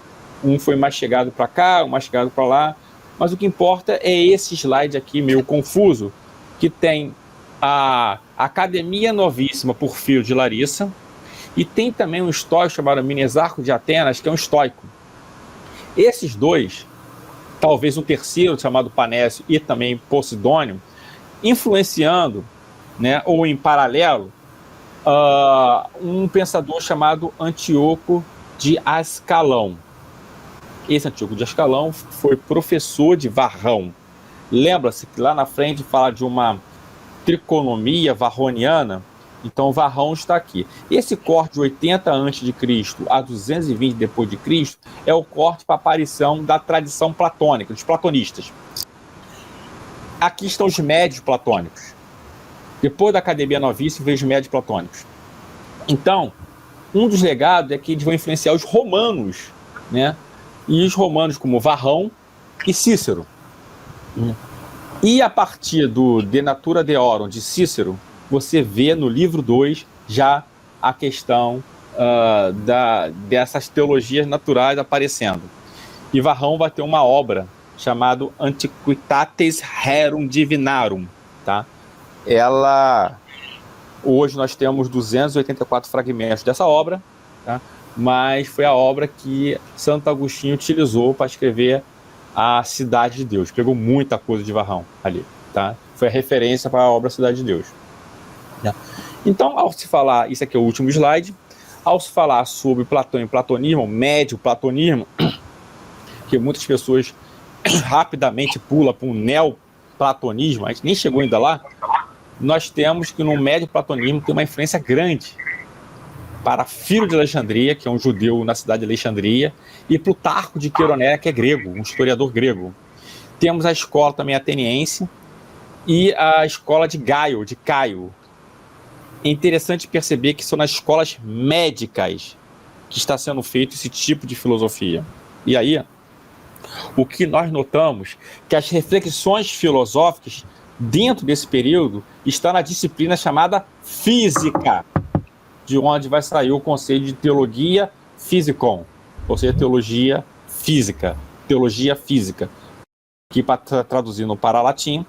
Um foi mais chegado para cá, um mais chegado para lá. Mas o que importa é esse slide aqui, meio confuso, que tem a Academia Novíssima por Filho de Larissa, e tem também um estoico chamado Minesarco de Atenas, que é um estoico. Esses dois, talvez um terceiro chamado Panécio e também Posidônio, influenciando, né, ou em paralelo, um pensador chamado Antíoco de Ascalão. Esse Antíoco de Ascalão foi professor de Varrão. Lembra-se que lá na frente fala de uma triconomia varroniana? Então Varrão está aqui. Esse corte de 80 a.C. a 220 depois de Cristo é o corte para a aparição da tradição platônica, dos platonistas. Aqui estão os médios platônicos. Depois da Academia Novíssima veio os médios platônicos. Então, um dos legados é que eles vão influenciar os romanos, né? E os romanos como Varrão e Cícero. E a partir do De Natura Deorum de Cícero, você vê no livro 2 já a questão dessas teologias naturais aparecendo. E Varrão vai ter uma obra chamada Antiquitates Rerum Divinarum. Tá? Hoje nós temos 284 fragmentos dessa obra, tá? Mas foi a obra que Santo Agostinho utilizou para escrever a Cidade de Deus. Pegou muita coisa de Varrão ali, tá? Foi a referência para a obra Cidade de Deus. Tá? Então, ao se falar, isso aqui é o último slide, ao se falar sobre Platão e platonismo, médio platonismo, que muitas pessoas rapidamente pulam para um neoplatonismo, a gente nem chegou ainda lá, nós temos que no médio platonismo tem uma influência grande para Filo de Alexandria, que é um judeu na cidade de Alexandria, e Plutarco de Queronea, que é grego, um historiador grego. Temos a escola também ateniense e a escola de Gaio, de Caio. É interessante perceber que são nas escolas médicas que está sendo feito esse tipo de filosofia. E aí, o que nós notamos que as reflexões filosóficas dentro desse período está na disciplina chamada física, de onde vai sair o conceito de teologia physicon, ou seja, teologia física, que para traduzindo para latim,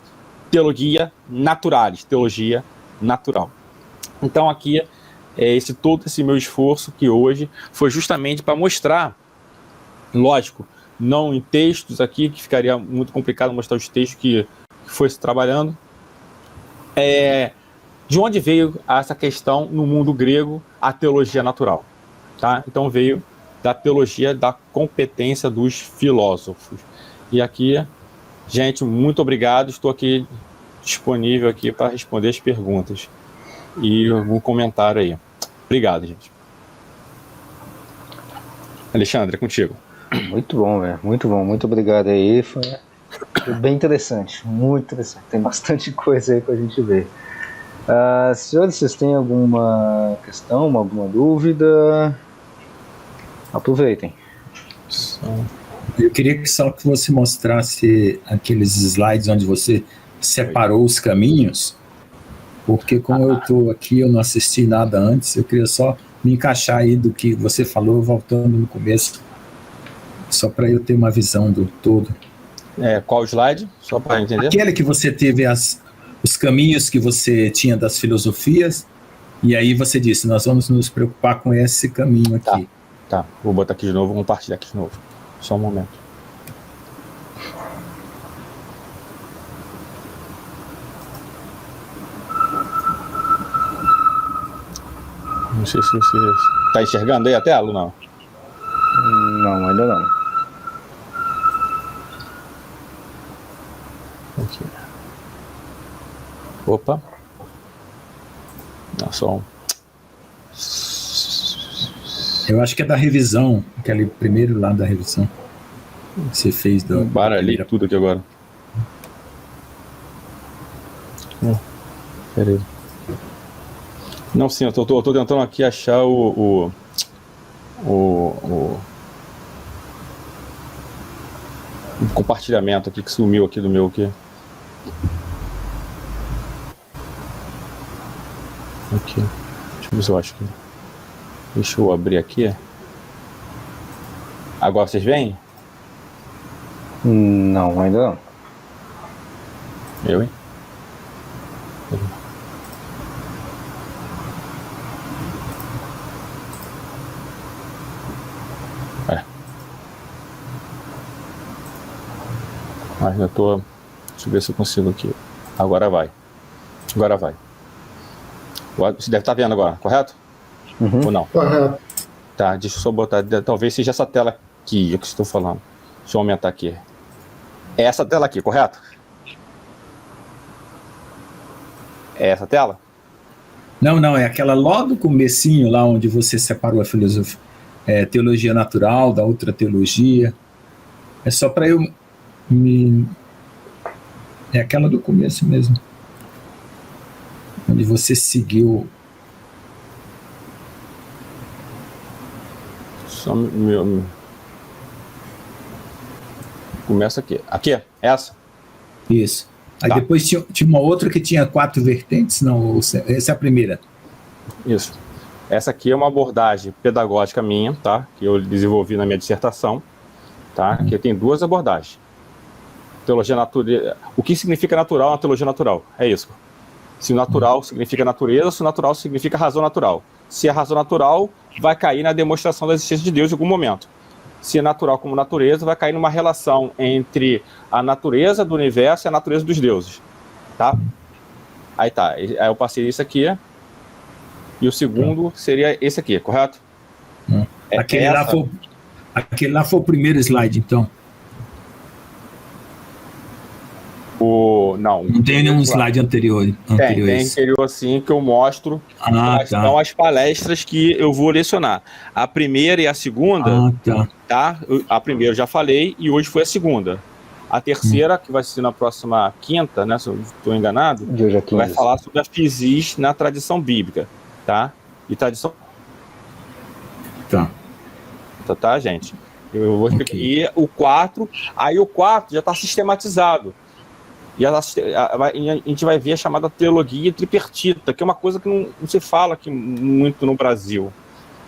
teologia naturalis, teologia natural. Então aqui, todo esse meu esforço que hoje foi justamente para mostrar, lógico, não em textos aqui, que ficaria muito complicado mostrar os textos que foi se trabalhando, de onde veio essa questão no mundo grego, a teologia natural, tá? Então veio da teologia da competência dos filósofos. E aqui, gente, muito obrigado, estou aqui disponível aqui para responder as perguntas e algum comentário aí. Obrigado, gente. Alexandre, é contigo. Muito bom, velho. Muito bom. Muito obrigado aí. Foi bem interessante. Muito interessante. Tem bastante coisa aí pra gente ver. Senhores, vocês têm alguma questão, alguma dúvida? Aproveitem. Eu queria só que você mostrasse aqueles slides onde você separou os caminhos, porque como eu estou aqui, eu não assisti nada antes, eu queria só me encaixar aí do que você falou, voltando no começo, só para eu ter uma visão do todo. Qual slide? Só para entender. Aquele que você teve os caminhos que você tinha das filosofias, e aí você disse, nós vamos nos preocupar com esse caminho aqui. Tá, vou botar aqui de novo, vou compartilhar aqui de novo. Só um momento. Não sei se você está enxergando aí a tela ou não? Não, ainda não. Aqui. Opa. Não, só um. Eu acho que é da revisão, aquele primeiro lá da revisão que você fez. Baralhei tudo aqui agora. Peraí. Não, sim, eu tô tentando aqui achar o compartilhamento aqui que sumiu aqui do meu aqui. Aqui. Deixa eu ver se eu acho que. Deixa eu abrir aqui. Agora vocês veem? Não, ainda não. Eu, hein? Mas eu tô. Deixa eu ver se eu consigo aqui. Agora vai. Agora vai. Você deve estar vendo agora, correto? Uhum. Ou não? Correto. Tá, deixa eu só botar. Talvez seja essa tela aqui, é que estou falando. Deixa eu aumentar aqui. É essa tela aqui, correto? É essa tela? Não, é aquela lá do comecinho, lá onde você separou a filosofia, teologia natural da outra teologia. É só para eu me... É aquela do começo mesmo. Onde você seguiu... Só começa aqui. Aqui? Essa? Isso. Aí tá. Depois tinha uma outra que tinha 4 vertentes. Não, essa é a primeira. Isso. Essa aqui é uma abordagem pedagógica minha, tá? Que eu desenvolvi na minha dissertação, tá? Que tem 2 abordagens. Teologia natureza. O que significa natural na teologia natural? É isso. Se o natural significa natureza, se o natural significa razão natural. Se a razão natural, vai cair na demonstração da existência de Deus em algum momento. Se é natural como natureza, vai cair numa relação entre a natureza do universo e a natureza dos deuses. Tá? Aí tá. Aí eu passei isso aqui. E o segundo seria esse aqui, correto? Aquele lá foi o primeiro slide, então. Não tem nenhum slide anterior. Tem anterior assim que eu mostro quais são as palestras que eu vou lecionar. A primeira e a segunda, tá? A primeira eu já falei e hoje foi a segunda. A terceira, que vai ser na próxima quinta, né? Se eu estou enganado, vai falar sobre a physis na tradição bíblica, tá? E tradição. Tá, gente? Eu vou explicar. E o 4, aí o 4 já está sistematizado. E a gente vai ver a chamada teologia tripartita, que é uma coisa que não se fala aqui muito no Brasil,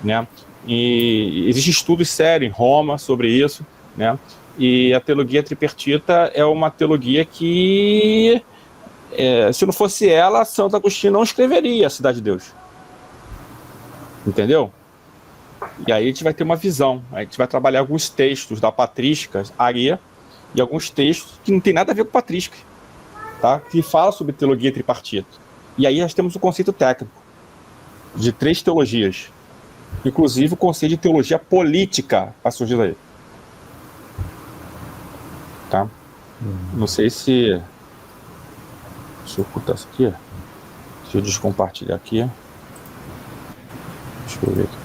né? E existem estudos sérios em Roma sobre isso, né? E a teologia tripartita é uma teologia que, se não fosse ela, Santo Agostinho não escreveria a Cidade de Deus. Entendeu? E aí a gente vai ter uma visão, a gente vai trabalhar alguns textos da patrística, Aria, e alguns textos que não tem nada a ver com patrística. tá? Que fala sobre teologia tripartita. E aí nós temos o conceito técnico de 3 teologias. Inclusive o conceito de teologia política vai surgir daí. Tá? Não sei se... Deixa eu ocultar isso aqui. Deixa eu descompartilhar aqui. Deixa eu ver aqui.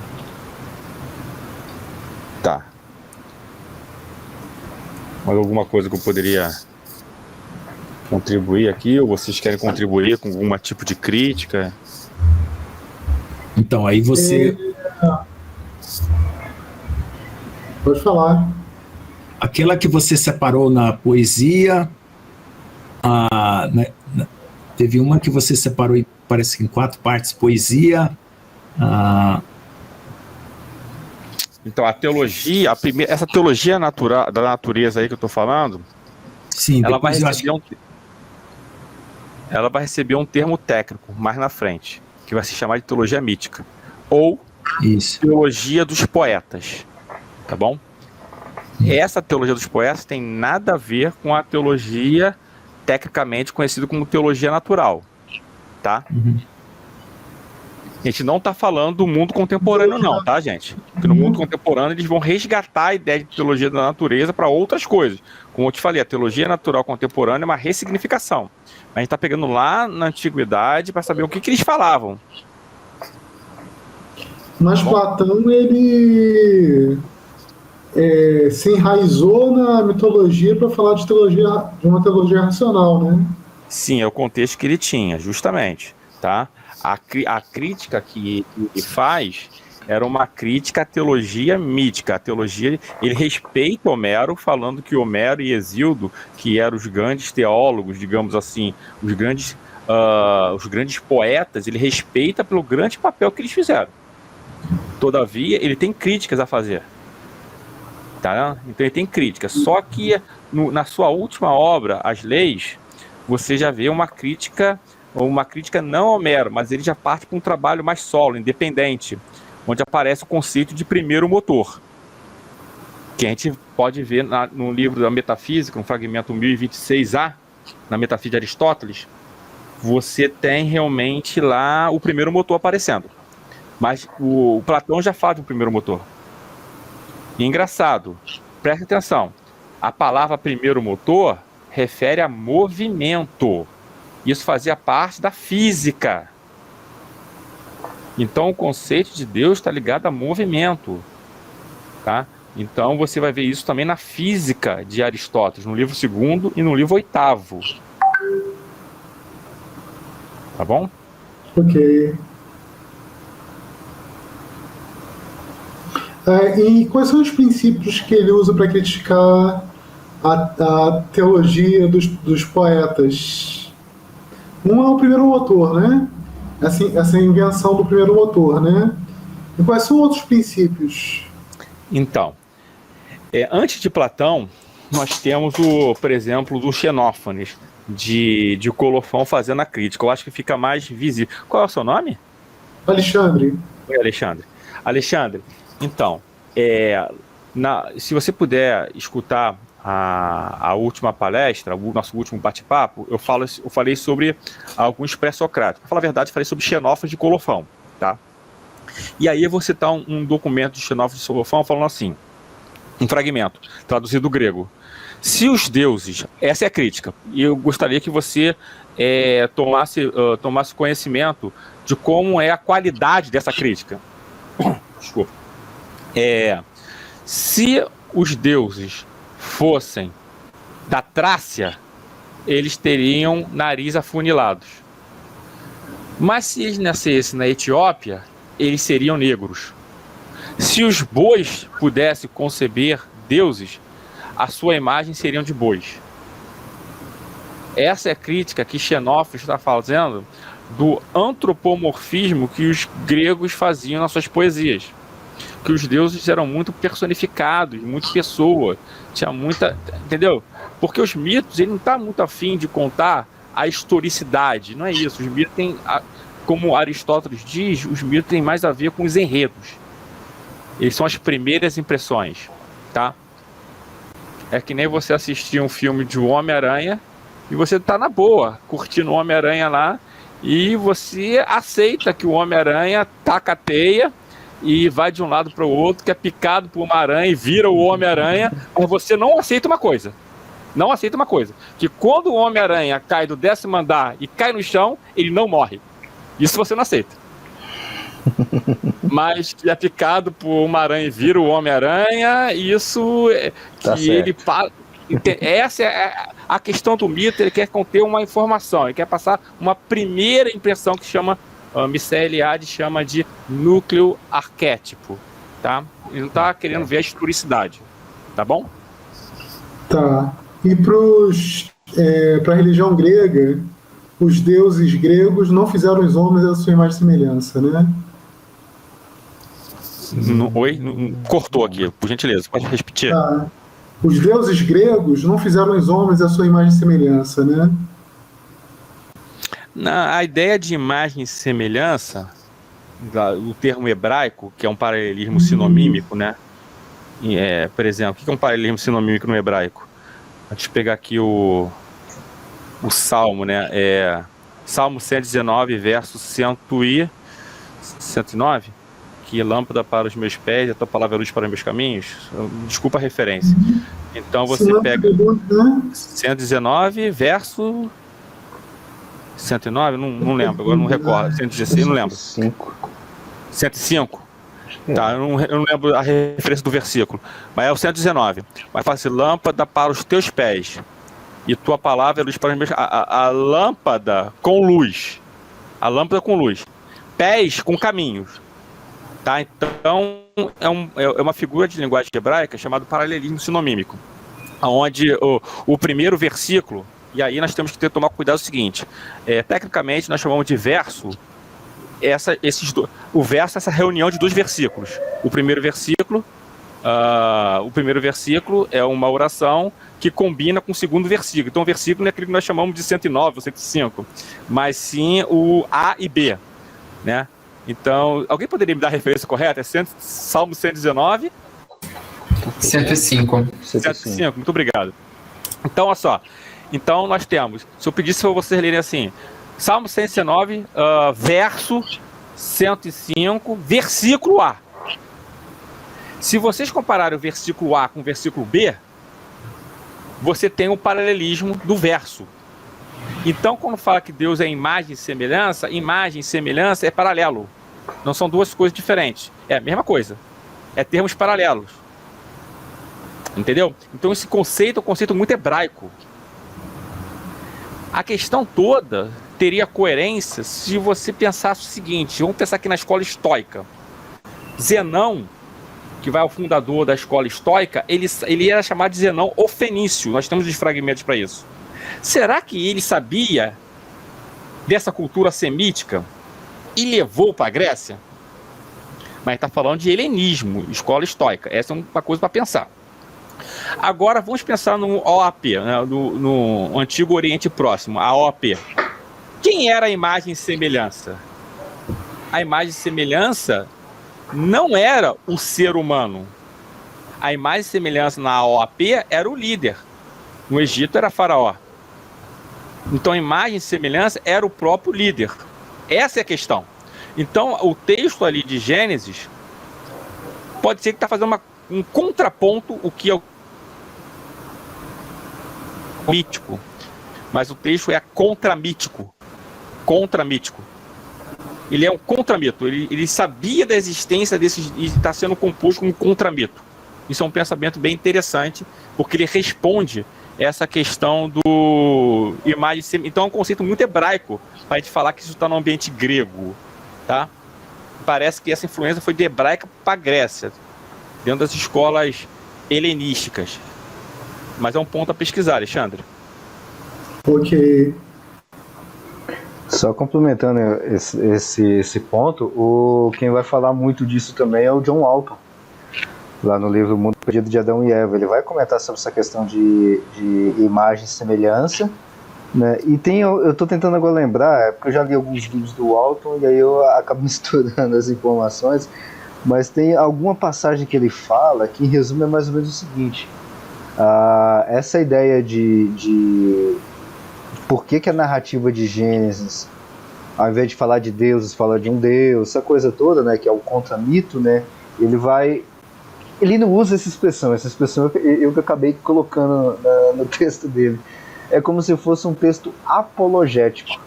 Tá. Mais alguma coisa que eu poderia contribuir aqui? Ou vocês querem contribuir com algum tipo de crítica? Então, aí você... Pode falar. Aquela que você separou na poesia, teve uma que você separou, parece que em 4 partes, poesia. Então, a teologia, essa teologia natural, da natureza aí que eu estou falando, Sim, ela vai, depois ela vai receber um termo técnico mais na frente, que vai se chamar de teologia mítica, ou isso. teologia dos poetas, tá bom? Essa teologia dos poetas tem nada a ver com a teologia tecnicamente conhecida como teologia natural, tá? Uhum. A gente não está falando do mundo contemporâneo não, tá, gente? Porque no mundo contemporâneo eles vão resgatar a ideia de teologia da natureza para outras coisas. Como eu te falei, a teologia natural contemporânea é uma ressignificação. A gente está pegando lá na antiguidade para saber o que eles falavam. Mas Platão, ele se enraizou na mitologia para falar de uma teologia racional, né? Sim, é o contexto que ele tinha, justamente, tá? A crítica que ele faz era uma crítica à teologia mítica. A teologia, ele respeita Homero, falando que Homero e Hesíodo, que eram os grandes teólogos, digamos assim, os grandes poetas, ele respeita pelo grande papel que eles fizeram. Todavia, ele tem críticas a fazer. Tá? Então ele tem críticas. Só que na sua última obra, As Leis, você já vê uma crítica não a Homero, mas ele já parte para um trabalho mais solo, independente, onde aparece o conceito de primeiro motor, que a gente pode ver no livro da Metafísica, no fragmento 1026A, na Metafísica de Aristóteles, você tem realmente lá o primeiro motor aparecendo. Mas o Platão já fala do primeiro motor. E engraçado, preste atenção, a palavra primeiro motor refere a movimento. Isso fazia parte da física. Então o conceito de Deus está ligado a movimento, tá? Então você vai ver isso também na física de Aristóteles, no livro 2º e no livro 8º. Tá bom? Ok. E quais são os princípios que ele usa para criticar a teologia dos poetas? Um é o primeiro motor, né? Essa invenção do primeiro motor, né? E quais são outros princípios? Então, antes de Platão, nós temos, por exemplo, do Xenófanes, de Colofão fazendo a crítica. Eu acho que fica mais visível. Qual é o seu nome? Alexandre. Oi, Alexandre. Alexandre, então, se você puder escutar a última palestra, o nosso último bate-papo, eu falei sobre alguns pré-socráticos. Para falar a verdade, eu falei sobre Xenófanes de Colofão, tá? E aí eu vou citar um documento de Xenófanes de Colofão falando assim, um fragmento, traduzido do grego. Se os deuses, essa é a crítica, e eu gostaria que você tomasse conhecimento de como é a qualidade dessa crítica. Desculpa. Se os deuses fossem da Trácia, eles teriam nariz afunilados. Mas se eles nascessem na Etiópia, eles seriam negros. Se os bois pudessem conceber deuses, a sua imagem seriam de bois. Essa é a crítica que Xenófanes está fazendo do antropomorfismo que os gregos faziam nas suas poesias. Que os deuses eram muito personificados, muito pessoa, tinha muita, entendeu? Porque os mitos, ele não está muito afim de contar a historicidade, não é isso. Os mitos têm, como Aristóteles diz, os mitos têm mais a ver com os enredos. Eles são as primeiras impressões, tá? É que nem você assistir um filme de Homem-Aranha e você tá na boa, curtindo o Homem-Aranha lá, e você aceita que o Homem-Aranha taca a teia e vai de um lado para o outro, que é picado por uma aranha e vira o Homem-Aranha, mas você não aceita uma coisa. Não aceita uma coisa, que quando o Homem-Aranha cai do 10º andar e cai no chão, ele não morre. Isso você não aceita. Mas que é picado por uma aranha e vira o Homem-Aranha, isso é que Tá certo. ele... Essa é a questão do mito, ele quer conter uma informação, ele quer passar uma primeira impressão que chama, Michel Eliade chama de núcleo arquétipo, tá? Ele não tá querendo ver a historicidade, tá bom? Tá. E para a religião grega, os deuses gregos não fizeram os homens à sua imagem e semelhança, né? Oi? Cortou aqui, por gentileza, pode repetir? Tá. Os deuses gregos não fizeram os homens à sua imagem e semelhança, né? A ideia de imagem e semelhança, o termo hebraico, que é um paralelismo sinonímico, né? Por exemplo, o que é um paralelismo sinonímico no hebraico? Deixa eu pegar aqui o Salmo, né? Salmo 119, verso 109, que lâmpada para os meus pés, a tua palavra é luz para os meus caminhos. Desculpa a referência. Então você pega 119, verso 109, não lembro, agora não recordo. 116, não lembro. 105. Tá, eu não lembro a referência do versículo, mas é o 119. Mas fala assim: lâmpada para os teus pés e tua palavra é luz para os meus... A lâmpada com luz. A lâmpada com luz. Pés com caminhos. Tá? Então, é uma figura de linguagem hebraica chamada paralelismo sinonímico, onde o primeiro versículo, e aí nós temos que tomar cuidado, é o seguinte, tecnicamente nós chamamos de verso, o verso é essa reunião de dois versículos. O primeiro versículo é uma oração que combina com o segundo versículo. Então o versículo não é aquele que nós chamamos de 109 ou 105, mas sim o A e B, né? Então, alguém poderia me dar a referência correta? É Salmo 119? 105. 105, muito obrigado. Então, olha só. Então, nós temos, se eu pedisse para vocês lerem assim, Salmo 119, verso 105, versículo A. Se vocês compararem o versículo A com o versículo B, você tem um paralelismo do verso. Então, quando fala que Deus é imagem e semelhança é paralelo. Não são duas coisas diferentes. É a mesma coisa. É termos paralelos. Entendeu? Então, esse conceito é um conceito muito hebraico. A questão toda teria coerência se você pensasse o seguinte: vamos pensar aqui na escola estoica. Zenão, que vai ao fundador da escola estoica, ele era chamado de Zenão o Fenício. Nós temos os fragmentos para isso. Será que ele sabia dessa cultura semítica e levou para a Grécia? Mas está falando de helenismo, escola estoica. Essa é uma coisa para pensar. Agora vamos pensar no OAP, né, no Antigo Oriente Próximo, a OAP. Quem era a imagem e semelhança? A imagem e semelhança não era o ser humano. A imagem e semelhança na OAP era o líder. No Egito era Faraó. Então a imagem e semelhança era o próprio líder. Essa é a questão. Então o texto ali de Gênesis pode ser que está fazendo um contraponto o que é o mítico, mas o texto é contramítico. Contramítico. Ele é um contramito. Ele sabia da existência desses e está sendo composto como contramito. Isso é um pensamento bem interessante, porque ele responde essa questão do imagem. Então é um conceito muito hebraico para a gente falar que isso está no ambiente grego, tá? Parece que essa influência foi de hebraica para a Grécia, dentro das escolas helenísticas. Mas é um ponto a pesquisar, Alexandre. Ok. Só complementando esse ponto, quem vai falar muito disso também é o John Walton, lá no livro O Mundo Perdido de Adão e Eva. Ele vai comentar sobre essa questão de imagem e semelhança, né? E eu estou tentando agora lembrar, porque eu já li alguns livros do Walton e aí eu acabo misturando as informações, mas tem alguma passagem que ele fala que, em resumo, é mais ou menos o seguinte: essa ideia de por que a narrativa de Gênesis, ao invés de falar de deuses, fala de um deus, essa coisa toda, né, que é o contramito, né, ele não usa essa expressão eu que acabei colocando no texto dele. É como se fosse um texto apologético.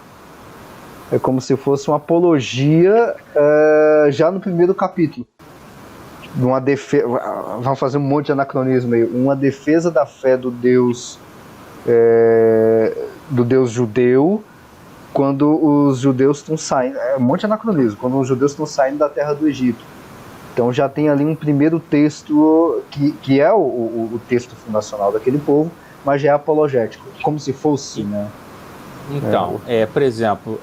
É como se fosse uma apologia já no primeiro capítulo. Vamos fazer um monte de anacronismo aí. Uma defesa da fé do Deus judeu, quando os judeus estão saindo. É um monte de anacronismo. Quando os judeus estão saindo da terra do Egito. Então já tem ali um primeiro texto que é o texto fundacional daquele povo, mas já é apologético, como se fosse, né? Então, por exemplo,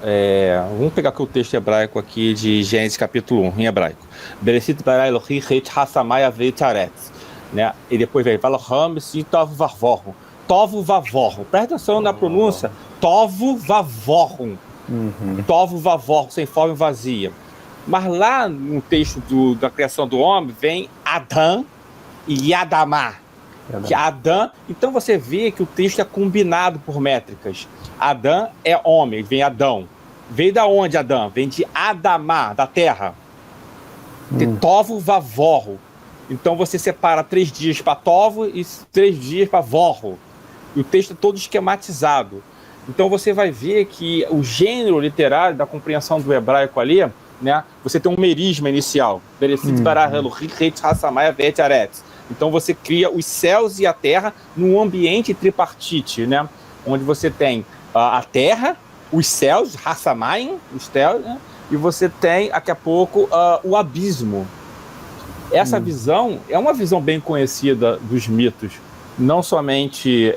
vamos pegar aqui o texto hebraico aqui de Gênesis capítulo 1, em hebraico. Bereshit bara Elohim het hasamai aveit haaretz, né? E depois vem Valoham e Tovu Vavorum. Tovu Vavorum. Presta atenção na pronúncia. Tovu Vavorum. Tovu Vavorum, sem forma e vazia. Mas lá no texto da criação do homem vem Adão e Adamá. Que Adão, então você vê que o texto é combinado por métricas. Adão é homem, vem Adão. Veio da onde Adão? Vem de Adamá, da terra. De Tovu Vavorro. Então você separa 3 dias para Tovu e 3 dias para Vorro. E o texto é todo esquematizado. Então você vai ver que o gênero literário da compreensão do hebraico ali, né, você tem um merisma inicial. Bereshit bara Elohim het hasamai aveit haaretz. Então você cria os céus e a terra num ambiente tripartite, né? Onde você tem a terra, os céus, Hassamayim, os céus, né? E você tem, daqui a pouco, o abismo. Essa visão é uma visão bem conhecida dos mitos, não somente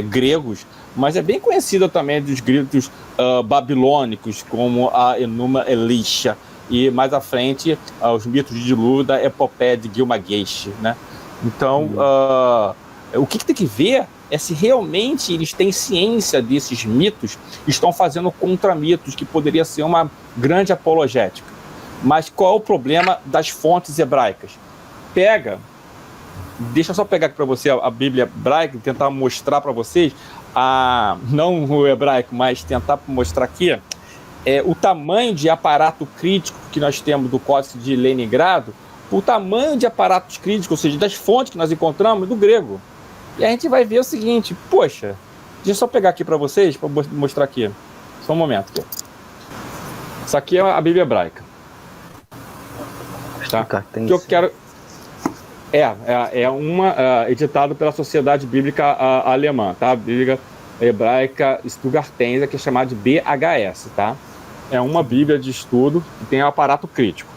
gregos, mas é bem conhecida também dos gritos babilônicos, como a Enuma Elisha, e mais à frente, os mitos de dilúvio da epopeia de Gilgamesh, né? Então, o que tem que ver é se realmente eles têm ciência desses mitos, estão fazendo contramitos, que poderia ser uma grande apologética. Mas qual é o problema das fontes hebraicas? Deixa eu só pegar aqui para você a Bíblia hebraica e tentar mostrar para vocês, não o hebraico, mas tentar mostrar aqui o tamanho de aparato crítico que nós temos do Códice de Leningrado, o tamanho de aparatos críticos, ou seja, das fontes que nós encontramos do grego. E a gente vai ver o seguinte, poxa, deixa eu só pegar aqui para vocês, para mostrar aqui. Só um momento. Aqui. Isso aqui é a Bíblia hebraica. Tá? Que eu quero... É uma editada pela Sociedade Bíblica Alemã, tá? A Bíblia Hebraica Stuttgartense, que é chamada de BHS, tá? É uma Bíblia de estudo que tem um aparato crítico.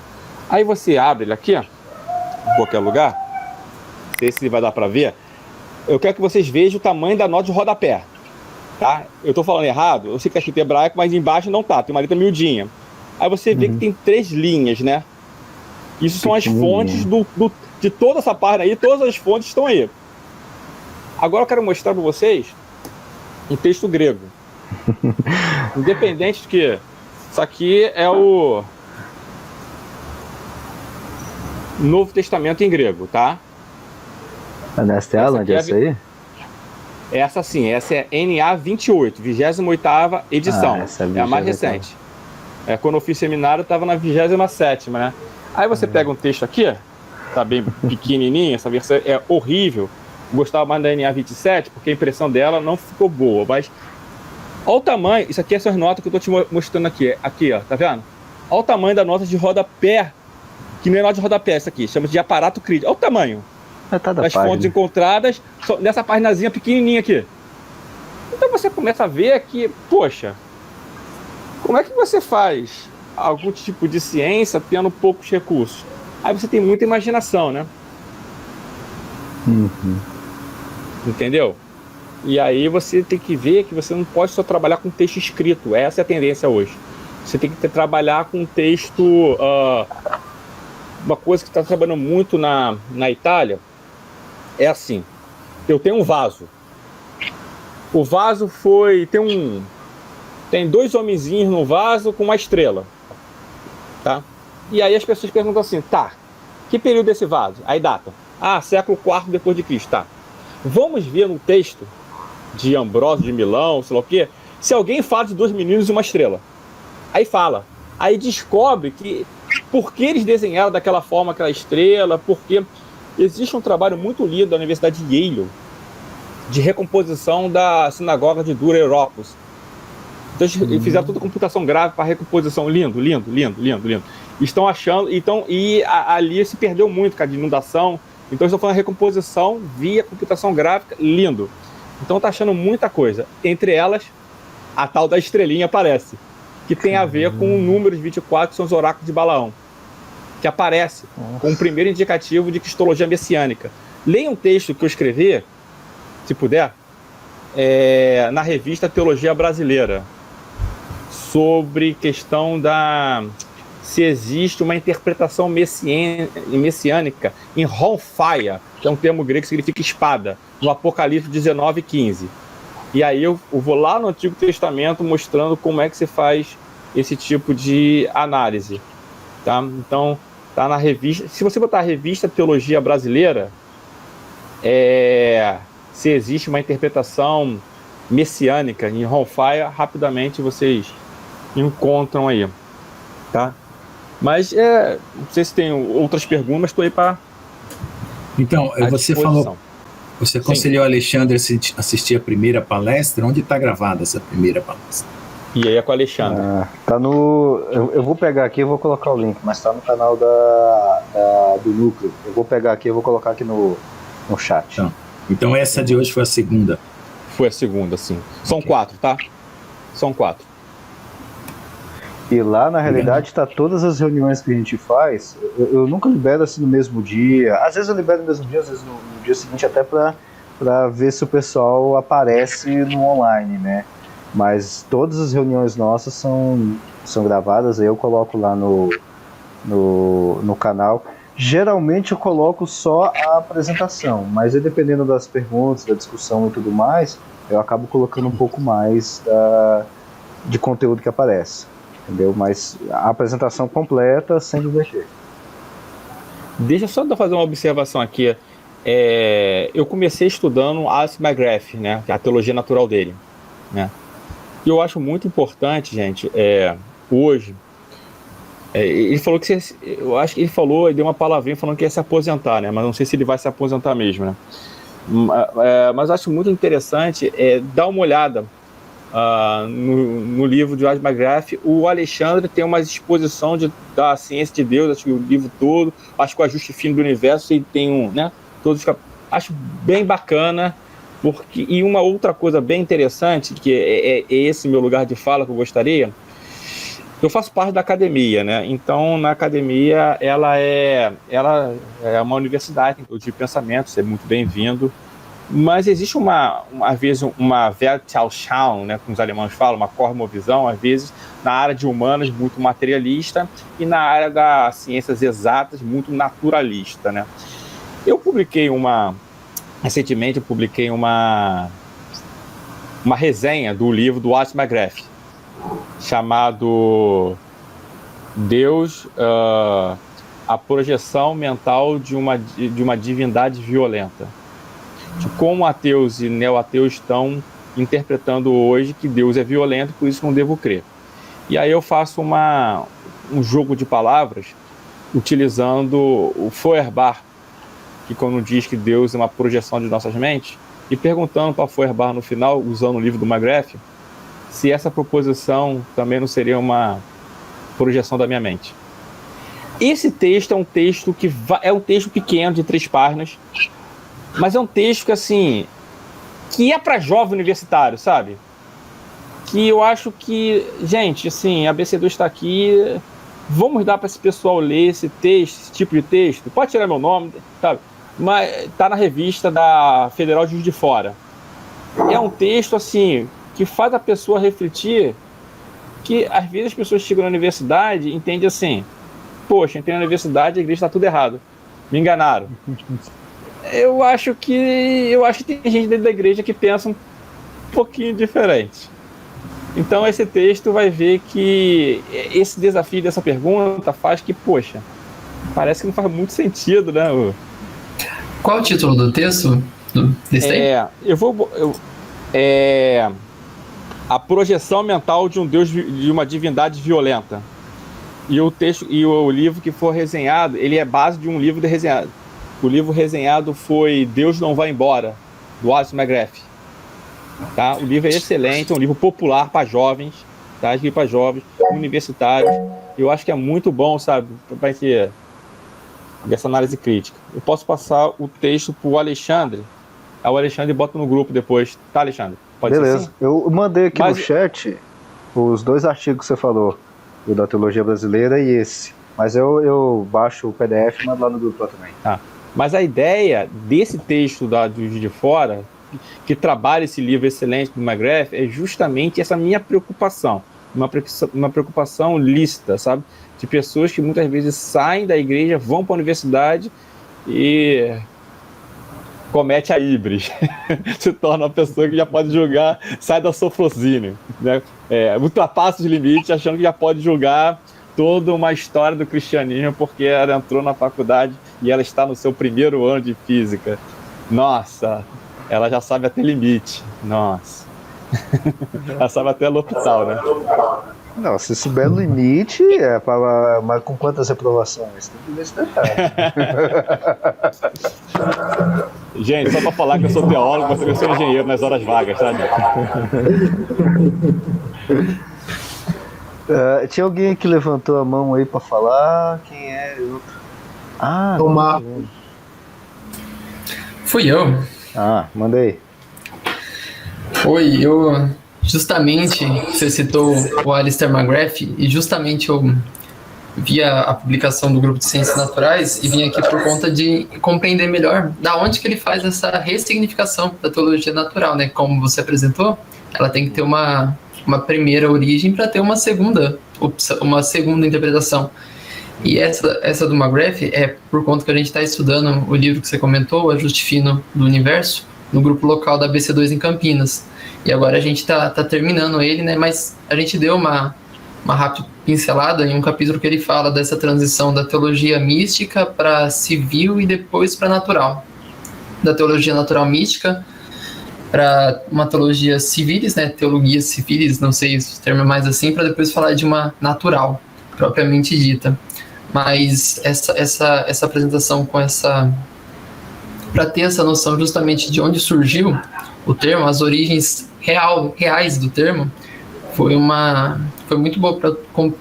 Aí você abre ele aqui, em qualquer lugar, não sei se vai dar para ver. Eu quero que vocês vejam o tamanho da nota de rodapé, tá? Eu tô falando errado, eu sei que tá escrito hebraico, mas embaixo não tá, tem uma letra miudinha. Aí você vê que tem 3 linhas, né? Isso são as fontes de toda essa página aí, todas as fontes estão aí. Agora eu quero mostrar para vocês um texto grego. Independente de que isso aqui é o Novo Testamento em grego, tá? Nesta tela, onde é essa aí? Essa sim, essa é NA 28, 28ª edição. É a mais recente. Quando eu fiz seminário, eu estava na 27ª, né? Aí você pega um texto aqui, tá bem pequenininho, essa versão é horrível. Gostava mais da NA 27, porque a impressão dela não ficou boa, mas olha o tamanho, isso aqui é essas notas que eu tô te mostrando aqui, ó, tá vendo? Olha o tamanho da nota de rodapé, que não é nota de rodapé, essa aqui, chama de aparato crítico. Olha o tamanho das fontes encontradas nessa paginazinha pequenininha aqui. Então você começa a ver que, poxa, como é que você faz algum tipo de ciência tendo poucos recursos? Aí você tem muita imaginação, né? Entendeu? E aí você tem que ver que você não pode só trabalhar com texto escrito. Essa é a tendência hoje. Você tem que trabalhar com texto... uma coisa que está trabalhando muito na Itália é assim. Eu tenho um vaso. O vaso tem 2 homenzinhos no vaso com uma estrela. Tá? E aí as pessoas perguntam assim, tá, que período desse vaso? Aí data. Século IV depois de Cristo, tá. Vamos ver no texto de Ambrósio de Milão, sei lá o quê, se alguém fala de 2 meninos e uma estrela, aí fala, aí descobre que por que eles desenharam daquela forma aquela estrela, porque existe um trabalho muito lindo da Universidade de Yale de recomposição da sinagoga de Dura Europos. Então eles fizeram toda a computação gráfica para recomposição, lindo. Estão achando, ali se perdeu muito, cara, de inundação. Então eles estão falando recomposição via computação gráfica, lindo. Então está achando muita coisa. Entre elas, a tal da estrelinha aparece, que tem a ver com o número de 24, que são os oráculos de Balaão, que aparece como o primeiro indicativo de cristologia messiânica. Leia um texto que eu escrevi, se puder, na revista Teologia Brasileira, sobre questão se existe uma interpretação messiânica em Ronfaia, que é um termo grego que significa espada, no Apocalipse 19:15. E aí eu vou lá no Antigo Testamento mostrando como é que se faz esse tipo de análise. Tá? Então, tá na revista. Se você botar a revista Teologia Brasileira, se existe uma interpretação messiânica em Ronfaia, rapidamente vocês encontram aí, tá? Mas não sei se tem outras perguntas, mas estou aí para. Então, você falou, você aconselhou o Alexandre a assistir a primeira palestra. Onde está gravada essa primeira palestra? E aí é com o Alexandre. Tá no. Eu vou pegar aqui e vou colocar o link, mas está no canal do Núcleo. Eu vou pegar aqui e vou colocar aqui no chat. Então essa de hoje foi a segunda. Foi a segunda, sim. São 4, tá? São 4. E lá, na realidade, tá todas as reuniões que a gente faz. Eu nunca libero assim no mesmo dia. Às vezes eu libero no mesmo dia, às vezes no dia seguinte, até pra ver se o pessoal aparece no online, né? Mas todas as reuniões nossas são gravadas, aí eu coloco lá no canal. Geralmente eu coloco só a apresentação, mas aí, dependendo das perguntas, da discussão e tudo mais, eu acabo colocando um pouco mais de conteúdo que aparece. Entendeu? Mas a apresentação completa sem divertir. Deixa só eu fazer uma observação aqui. Eu comecei estudando Alice McGrath, né? A teologia natural dele, né? E eu acho muito importante, gente, hoje. Ele falou que eu acho que ele deu uma palavrinha falando que ia se aposentar, né? Mas não sei se ele vai se aposentar mesmo, né? Mas eu acho muito interessante dar uma olhada no livro de Alice McGrath. O Alexandre tem uma exposição da ciência de Deus, acho que o livro todo, acho que o ajuste fino do universo, ele tem né? Acho bem bacana. E uma outra coisa bem interessante, que é esse meu lugar de fala que eu gostaria. Eu faço parte da academia, né? Então, na academia, ela é uma universidade de pensamento, você é muito bem-vindo. Mas existe às vezes uma Weltanschauung, né, como os alemães falam, uma cosmovisão, às vezes, na área de humanas, muito materialista, e na área das ciências exatas, muito naturalista, né? Recentemente eu publiquei uma resenha do livro do Alice McGrath, chamado Deus, a projeção mental de uma divindade violenta. De como ateus e neo-ateus estão interpretando hoje que Deus é violento, por isso não devo crer. E aí eu faço um jogo de palavras utilizando o Feuerbach, que quando diz que Deus é uma projeção de nossas mentes, e perguntando para Feuerbach no final, usando o livro do McGrath, se essa proposição também não seria uma projeção da minha mente. Esse texto é um texto é um texto pequeno, de 3 páginas, mas é um texto que, assim, que é para jovem universitário, sabe? Que eu acho que, gente, assim, a BC2 está aqui, vamos dar para esse pessoal ler esse texto, esse tipo de texto, pode tirar meu nome, sabe? Mas está na revista da Federal de Juiz de Fora. É um texto, assim, que faz a pessoa refletir, que às vezes as pessoas chegam na universidade e entendem assim, poxa, entrei na universidade e a igreja está tudo errado, me enganaram. Eu acho que tem gente dentro da igreja que pensa um pouquinho diferente. Então esse texto vai ver que esse desafio dessa pergunta faz que, poxa, parece que não faz muito sentido, né? Qual é o título do texto? a projeção mental de um deus, de uma divindade violenta. E o texto e o livro que for resenhado, ele é base de um livro resenhado. O livro resenhado foi Deus Não Vai Embora, do Alice McGrath. Tá? O livro é excelente, é um livro popular para jovens, tá? Escrito para jovens, universitários. Eu acho que é muito bom, sabe, para gente dessa análise crítica. Eu posso passar o texto para o Alexandre. O Alexandre bota no grupo depois, tá, Alexandre? Pode Beleza. ser assim? Eu mandei aqui no chat os 2 artigos que você falou, o da teologia brasileira e esse. Mas eu baixo o PDF e mando lá no grupo também. Tá. Mas a ideia desse texto do Juiz de Fora, que trabalha esse livro excelente do McGrath, é justamente essa minha preocupação. Uma preocupação lícita, sabe? De pessoas que muitas vezes saem da igreja, vão para a universidade e comete a híbris. Se torna uma pessoa que já pode julgar, sai da sofrosine, né? Ultrapassa os limites, achando que já pode julgar toda uma história do cristianismo porque ela entrou na faculdade e ela está no seu primeiro ano de física. Nossa, ela já sabe até limite. Nossa. Ela sabe até L'Hopital, né? Não, se souber o limite, mas com quantas reprovações? Tem que ver esse detalhe. Gente, só para falar que eu sou teólogo, mas também sou engenheiro nas horas vagas, sabe? Tinha alguém que levantou a mão aí para falar? Quem é? O Marco. Fui eu. Manda aí. Foi, eu... Justamente, você citou o Alistair McGrath, e justamente eu vi a publicação do Grupo de Ciências Naturais e vim aqui por conta de compreender melhor da onde que ele faz essa ressignificação da teologia natural, né? Como você apresentou, ela tem que ter uma primeira origem para ter uma segunda interpretação. E essa do McGrath é por conta que a gente está estudando o livro que você comentou, O Ajuste Fino do Universo, no grupo local da BC2 em Campinas. E agora a gente tá terminando ele, né? Mas a gente deu uma rápida pincelada em um capítulo que ele fala dessa transição da teologia mística para civil e depois para natural. Da teologia natural mística para uma teologia civilis, né? Teologia civilis, não sei se o termo é mais assim, para depois falar de uma natural, propriamente dita. Mas essa apresentação com essa... Para ter essa noção justamente de onde surgiu o termo, as origens reais do termo, foi muito boa para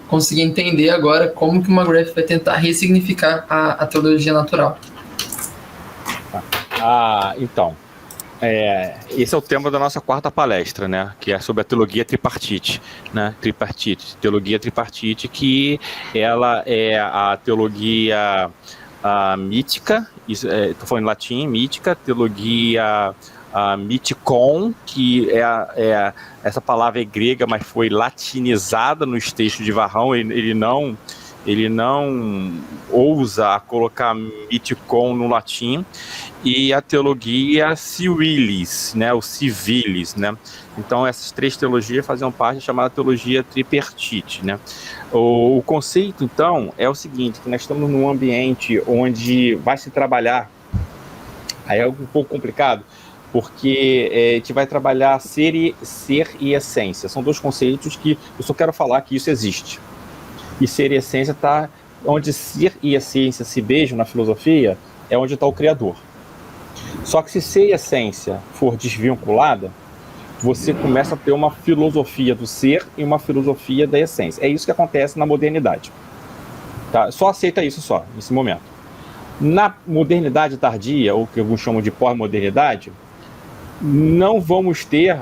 conseguir entender agora como que o McGrath vai tentar ressignificar a teologia natural. Então, esse é o tema da nossa 4ª palestra, né? Que é sobre a teologia tripartite, né? Teologia tripartite, que ela é a teologia mítica, estou falando em latim, mítica, teologia mitikon, que essa palavra é grega, mas foi latinizada nos textos de Varrão. Ele não ousa colocar mitikon no latim, e a teologia civilis, né, o civilis, né? Então essas 3 teologias faziam parte da chamada teologia tripartite, né? O conceito, então, é o seguinte, que nós estamos num ambiente onde vai se trabalhar, aí é um pouco complicado, porque a gente vai trabalhar ser e essência. São 2 conceitos que eu só quero falar que isso existe. E ser e essência está onde ser e essência se beijam na filosofia, é onde está o Criador. Só que se ser e essência for desvinculada, você começa a ter uma filosofia do ser e uma filosofia da essência. É isso que acontece na modernidade. Tá? Só aceita isso nesse momento. Na modernidade tardia, ou que alguns chamam de pós-modernidade, não vamos ter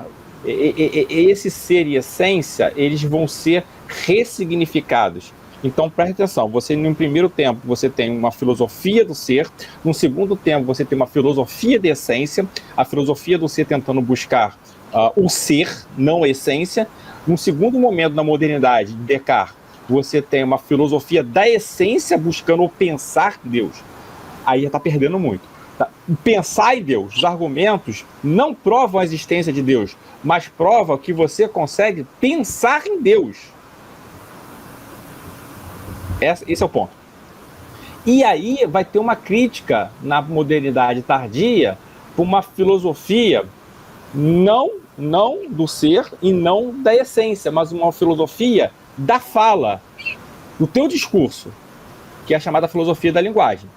esse ser e essência, eles vão ser ressignificados. Então preste atenção, você no primeiro tempo você tem uma filosofia do ser, no segundo tempo você tem uma filosofia de essência, a filosofia do ser tentando buscar o ser, não a essência. No segundo momento, na modernidade de Descartes, você tem uma filosofia da essência buscando o pensar em Deus. Aí já está perdendo muito. Tá? Pensar em Deus, os argumentos não provam a existência de Deus, mas provam que você consegue pensar em Deus. Esse é o ponto. E aí vai ter uma crítica na modernidade tardia por uma filosofia não não do ser e não da essência, mas uma filosofia da fala, do teu discurso, que é a chamada filosofia da linguagem.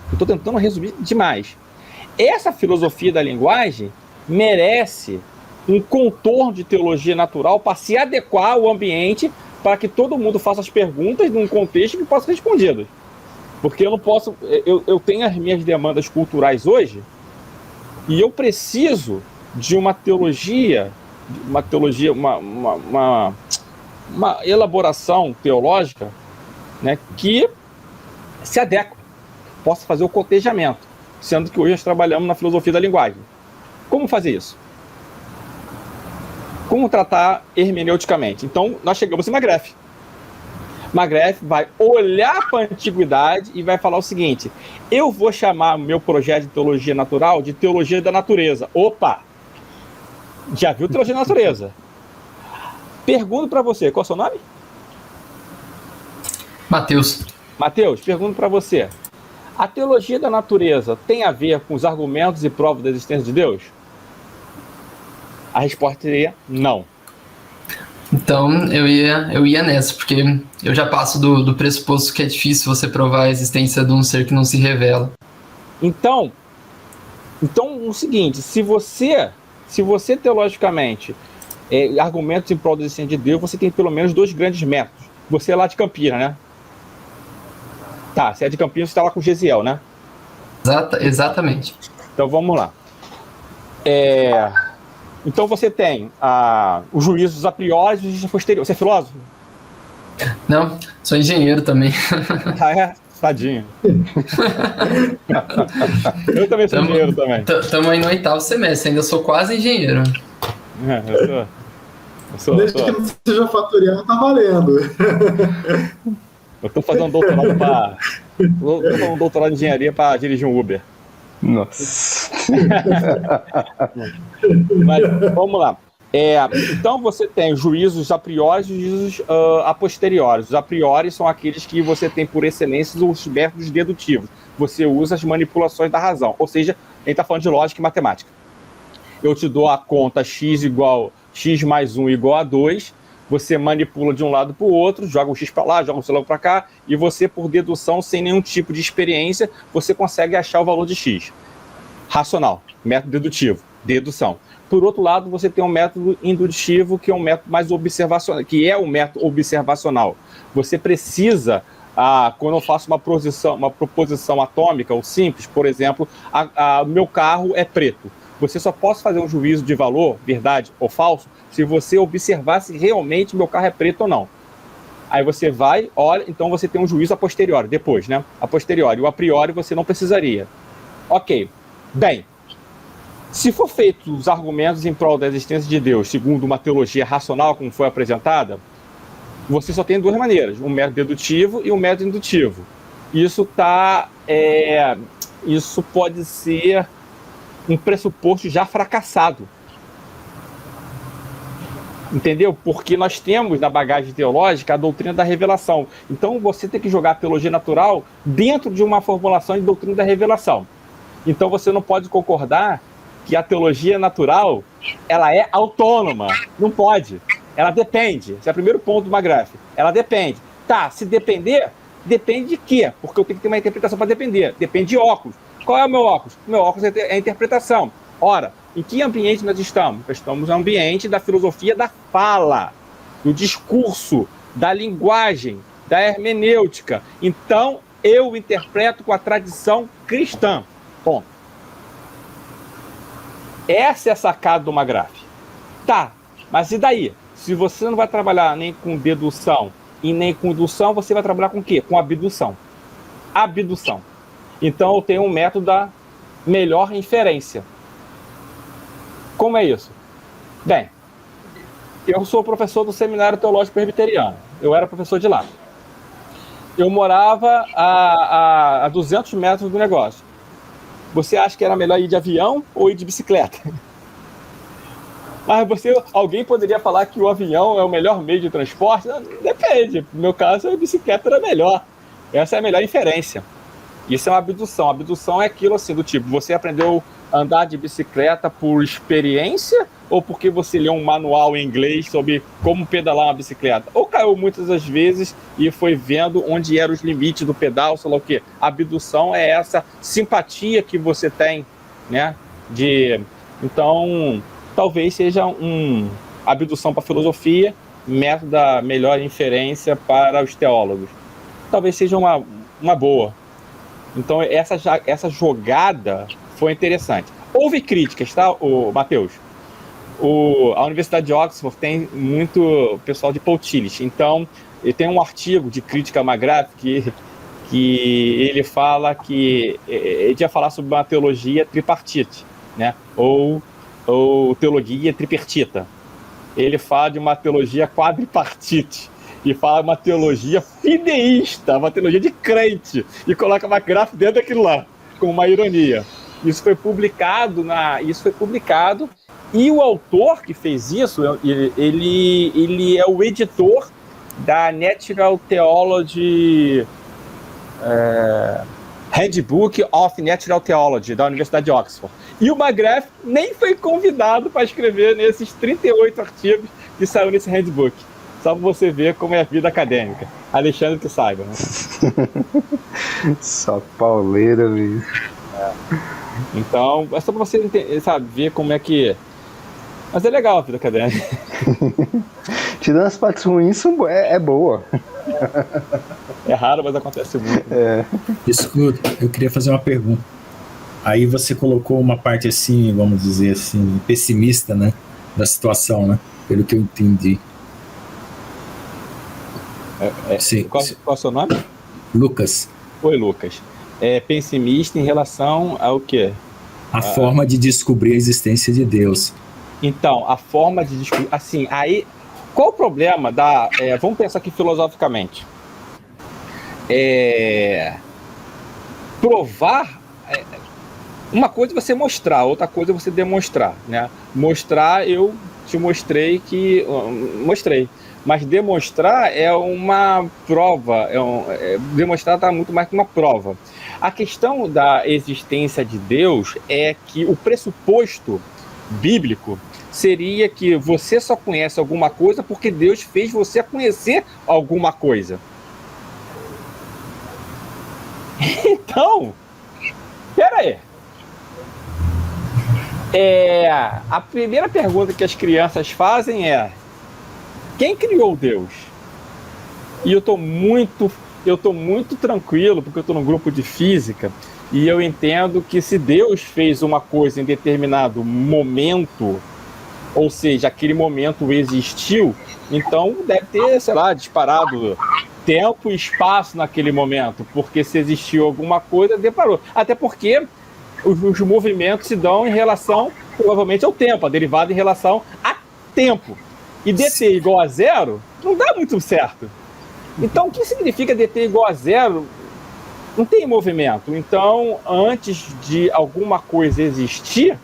Eu estou tentando resumir demais. Essa filosofia da linguagem merece um contorno de teologia natural para se adequar ao ambiente, para que todo mundo faça as perguntas num contexto que possa ser respondido. Porque eu não posso... Eu tenho as minhas demandas culturais hoje e eu preciso de uma teologia, uma elaboração teológica, né, que se adequa, possa fazer o cotejamento, sendo que hoje nós trabalhamos na filosofia da linguagem. Como fazer isso? Como tratar hermeneuticamente? Então, nós chegamos em Magreff. Magreff vai olhar para a antiguidade e vai falar o seguinte: eu vou chamar meu projeto de teologia natural de teologia da natureza. Opa! Já viu teologia da natureza? Pergunto para você, qual é o seu nome? Mateus. Mateus, pergunto para você. A teologia da natureza tem a ver com os argumentos e provas da existência de Deus? A resposta seria não. Então, eu ia nessa, porque eu já passo do pressuposto que é difícil você provar a existência de um ser que não se revela. Então o seguinte, se você teologicamente argumentos em prol da existência de Deus, você tem pelo menos 2 grandes métodos. Você é lá de Campinas, né? Tá, você é de Campinas, você está lá com o Gesiel, né? Exatamente. Então vamos lá. Então você tem os juízos a priori e os juízos posteriores. Você é filósofo? Não, sou engenheiro também. Ah, é? Tadinho. Eu também sou engenheiro também. Estamos aí no 8º semestre, ainda sou quase engenheiro. Eu sou. Desde que não seja fatorial, tá valendo. Eu tô fazendo doutorado em engenharia para dirigir um Uber. Nossa. Mas vamos lá. Então você tem juízos a priori e juízos a posteriori. Os a priori são aqueles que você tem por excelência os métodos dedutivos. Você usa as manipulações da razão. Ou seja, a gente está falando de lógica e matemática. Eu te dou a conta x mais 1 igual a 2. Você manipula de um lado para o outro, joga o x para lá, joga o y para cá, e você, por dedução, sem nenhum tipo de experiência, você consegue achar o valor de x. Racional, método dedutivo, dedução. Por outro lado, você tem um método indutivo, que é um método mais observacional, que é o método observacional. Você precisa, quando eu faço uma proposição atômica ou simples, por exemplo, meu carro é preto. Você só pode fazer um juízo de valor, verdade ou falso, se você observar se realmente meu carro é preto ou não. Aí você vai, olha, então você tem um juízo a posteriori, depois, né? A posteriori. O a priori você não precisaria. Ok. Bem, se for feito os argumentos em prol da existência de Deus, segundo uma teologia racional, como foi apresentada, você só tem 2 maneiras, um método dedutivo e um método indutivo. Isso pode ser um pressuposto já fracassado. Entendeu? Porque nós temos na bagagem teológica a doutrina da revelação. Então você tem que jogar a teologia natural dentro de uma formulação de doutrina da revelação. Então você não pode concordar que a teologia natural ela é autônoma. Não pode. Ela depende. Esse é o primeiro ponto do Magreff. Ela depende. Tá, se depender, depende de quê? Porque eu tenho que ter uma interpretação para depender. Depende de óculos. Qual é o meu óculos? O meu óculos é a interpretação. Ora, em que ambiente nós estamos? Nós estamos no ambiente da filosofia da fala, do discurso, da linguagem, da hermenêutica. Então, eu interpreto com a tradição cristã. Ponto. Essa é a sacada do Magreff. Tá, mas e daí? Se você não vai trabalhar nem com dedução e nem com indução, você vai trabalhar com o quê? Com abdução. Abdução. Então eu tenho um método da melhor inferência. Como é isso? Bem, eu sou professor do Seminário Teológico Presbiteriano. Eu era professor de lá. Eu morava a 200 metros do negócio. Você acha que era melhor ir de avião ou ir de bicicleta? Mas alguém poderia falar que o avião é o melhor meio de transporte? Não, depende. No meu caso, a bicicleta era melhor. Essa é a melhor inferência. Isso é uma abdução. A abdução é aquilo assim, do tipo, você aprendeu a andar de bicicleta por experiência ou porque você leu um manual em inglês sobre como pedalar uma bicicleta, ou caiu muitas das vezes e foi vendo onde eram os limites do pedal, sei lá o quê. A abdução é essa simpatia que você tem, né? Então, talvez seja abdução para a filosofia, método da melhor inferência para os teólogos. Talvez seja uma boa. Então, essa jogada foi interessante. Houve críticas, tá, Matheus? A Universidade de Oxford tem muito pessoal de Paul Tillich. Então, ele tem um artigo de crítica McGrath que ele fala que ele ia falar sobre uma teologia tripartite, né? Ou teologia tripartita. Ele fala de uma teologia quadripartite e fala de uma teologia fideísta, uma teologia de crente, e coloca McGrath dentro daquilo lá, com uma ironia. Isso foi publicado e o autor que fez isso, ele é o editor da Natural Theology, Handbook of Natural Theology, da Universidade de Oxford. E o McGrath nem foi convidado para escrever nesses 38 artigos que saiu nesse handbook. Só para você ver como é a vida acadêmica. Alexandre que saiba, né? Só pauleira, bicho. Então, é só para você entender, sabe, ver como é que... Mas é legal a vida acadêmica. Tirando as partes ruins, é boa. É raro, mas acontece muito. Escuta, eu queria fazer uma pergunta. Aí você colocou uma parte assim, vamos dizer assim, pessimista, né, da situação, né, pelo que eu entendi. Sim. Qual é o seu nome? Lucas. Oi, Lucas. Pessimista em relação ao quê? A forma de descobrir a existência de Deus. Então, a forma de descobrir... Assim, aí... Qual o problema da... vamos pensar aqui filosoficamente. Provar... uma coisa é você mostrar, outra coisa é você demonstrar, né? Mostrar, eu te mostrei que... mostrei. Mas demonstrar é uma prova. Demonstrar está muito mais que uma prova. A questão da existência de Deus é que o pressuposto bíblico seria que você só conhece alguma coisa porque Deus fez você conhecer alguma coisa. Então, pera aí. A primeira pergunta que as crianças fazem é: quem criou Deus? E eu tô muito tranquilo, porque eu estou num grupo de física, e eu entendo que se Deus fez uma coisa em determinado momento, ou seja, aquele momento existiu, então deve ter, sei lá, disparado tempo e espaço naquele momento, porque se existiu alguma coisa, deparou. Até porque os movimentos se dão em relação, provavelmente, ao tempo, a derivada em relação a tempo. E dt igual a zero não dá muito certo. Então, o que significa dt igual a zero? Não tem movimento. Então, antes de alguma coisa existir,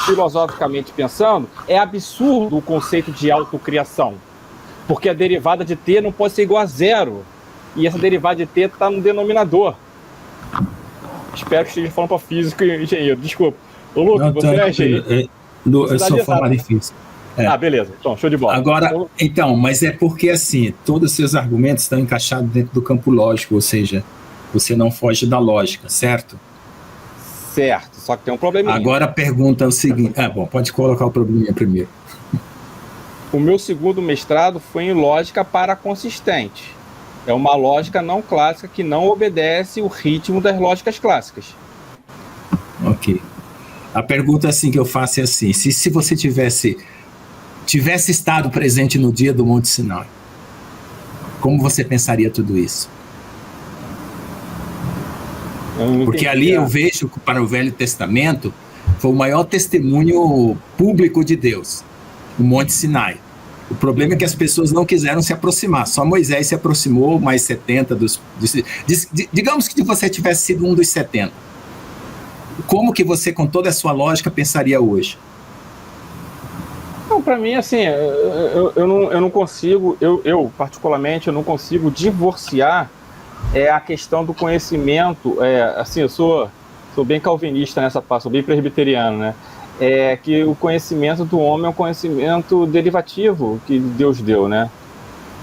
filosoficamente pensando, é absurdo o conceito de autocriação. Porque a derivada de t não pode ser igual a zero. E essa derivada de t está no denominador. Espero que esteja falando para físico e engenheiro. Desculpa. Ô, Lucas, você é engenheiro? Eu sou formado em física. Beleza. Então, show de bola. Agora, então, mas é porque, assim, todos os seus argumentos estão encaixados dentro do campo lógico, ou seja, você não foge da lógica, certo? Certo, só que tem um probleminha. Agora a pergunta é o seguinte... pode colocar o probleminha primeiro. O meu segundo mestrado foi em lógica paraconsistente. É uma lógica não clássica que não obedece o ritmo das lógicas clássicas. Ok. A pergunta assim que eu faço é assim: se você tivesse estado presente no dia do Monte Sinai, como você pensaria tudo isso? Porque ali eu vejo que para o Velho Testamento foi o maior testemunho público de Deus, o Monte Sinai. O problema é que as pessoas não quiseram se aproximar. Só Moisés se aproximou, mais 70 digamos que você tivesse sido um dos 70. Como que você, com toda a sua lógica, pensaria hoje? Não, para mim, assim, eu não consigo, eu particularmente, eu não consigo divorciar a questão do conhecimento. Assim, eu sou bem calvinista nessa parte, sou bem presbiteriano, né? é que o conhecimento do homem é um conhecimento derivativo que Deus deu, né?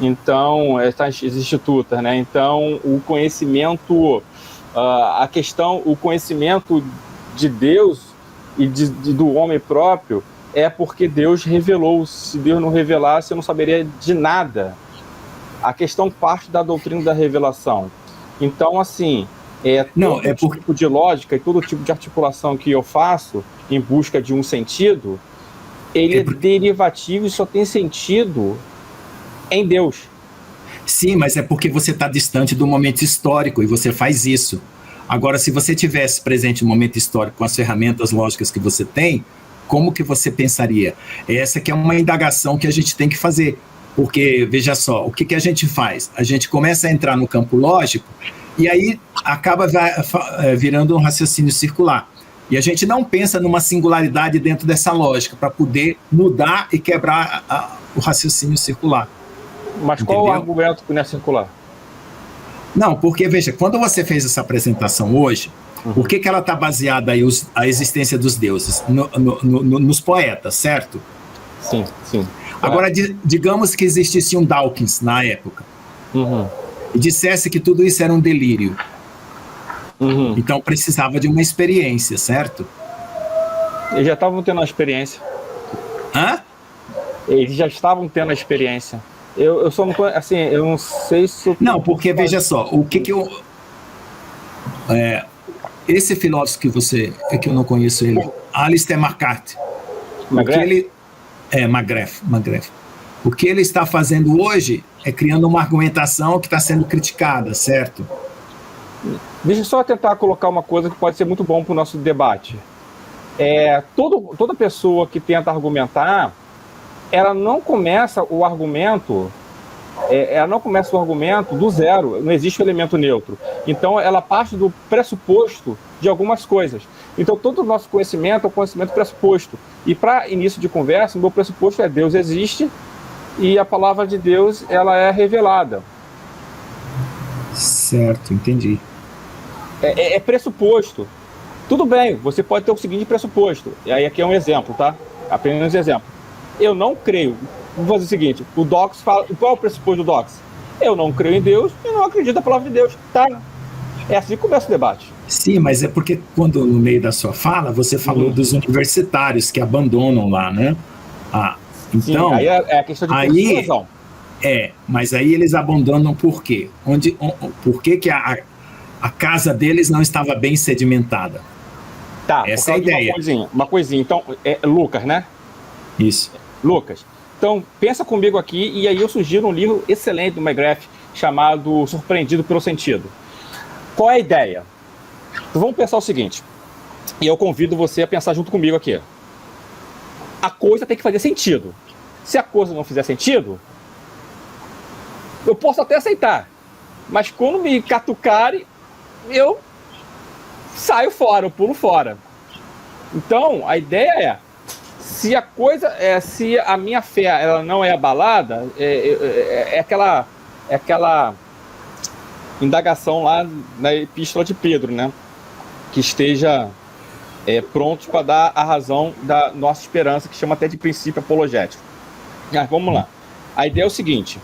Então, existe tuta, né? Então, o conhecimento, o conhecimento de Deus e do homem próprio é porque Deus revelou. Se Deus não revelasse, eu não saberia de nada. A questão parte da doutrina da revelação. Então, assim, tipo de lógica e todo tipo de articulação que eu faço em busca de um sentido, ele é derivativo e só tem sentido em Deus. Sim, mas é porque você está distante do momento histórico e você faz isso. Agora, se você tivesse presente no momento histórico com as ferramentas lógicas que você tem, como que você pensaria? Essa que é uma indagação que a gente tem que fazer. Porque, veja só, o que a gente faz? A gente começa a entrar no campo lógico e aí acaba virando um raciocínio circular. E a gente não pensa numa singularidade dentro dessa lógica para poder mudar e quebrar o raciocínio circular. Mas entendeu? qual o argumento que não é circular? Não, porque, veja, quando você fez essa apresentação hoje, por que ela está baseada aí a existência dos deuses? Nos poetas, certo? Sim, sim. Agora, digamos que existisse um Dawkins na época e dissesse que tudo isso era um delírio. Então precisava de uma experiência, certo? Eles já estavam tendo uma experiência. Hã? Eles já estavam tendo a experiência. Eu só não, assim, eu não sei se... Não, porque veja só, o que eu... esse filósofo que eu não conheço ele, Alistair McCarthy, McGrath. O que ele está fazendo hoje é criando uma argumentação que está sendo criticada, certo? Deixa eu só tentar colocar uma coisa que pode ser muito bom para o nosso debate. Toda pessoa que tenta argumentar, ela não começa o argumento do zero, não existe o elemento neutro. Então, ela parte do pressuposto de algumas coisas. Então, todo o nosso conhecimento é um conhecimento pressuposto. E para início de conversa, o meu pressuposto é Deus existe e a palavra de Deus ela é revelada. Certo, entendi. É pressuposto. Tudo bem, você pode ter o seguinte pressuposto. E aí aqui é um exemplo, tá? Apenas um exemplo. Eu não creio. Vou fazer o seguinte, o Docs fala... Qual é o pressuposto do Docs? Eu não creio em Deus e não acredito na palavra de Deus. Tá? É assim que começa o debate. Sim, mas é porque quando no meio da sua fala, você falou dos universitários que abandonam lá, né? Então, sim, aí é a questão de persuasão. Mas aí eles abandonam por quê? Por que a casa deles não estava bem sedimentada? Tá, essa é a ideia. Uma coisinha. Então, Lucas, né? Isso. Lucas. Então, pensa comigo aqui, e aí eu sugiro um livro excelente do McGrath, chamado Surpreendido pelo Sentido. Qual é a ideia? Então, vamos pensar o seguinte, e eu convido você a pensar junto comigo aqui. A coisa tem que fazer sentido. Se a coisa não fizer sentido, eu posso até aceitar, mas quando me catucarem, eu saio fora, eu pulo fora. Então, a ideia se a minha fé ela não é abalada, é aquela indagação lá na epístola de Pedro, né? Que esteja pronto para dar a razão da nossa esperança, que chama até de princípio apologético. Mas vamos lá. A ideia é o seguinte,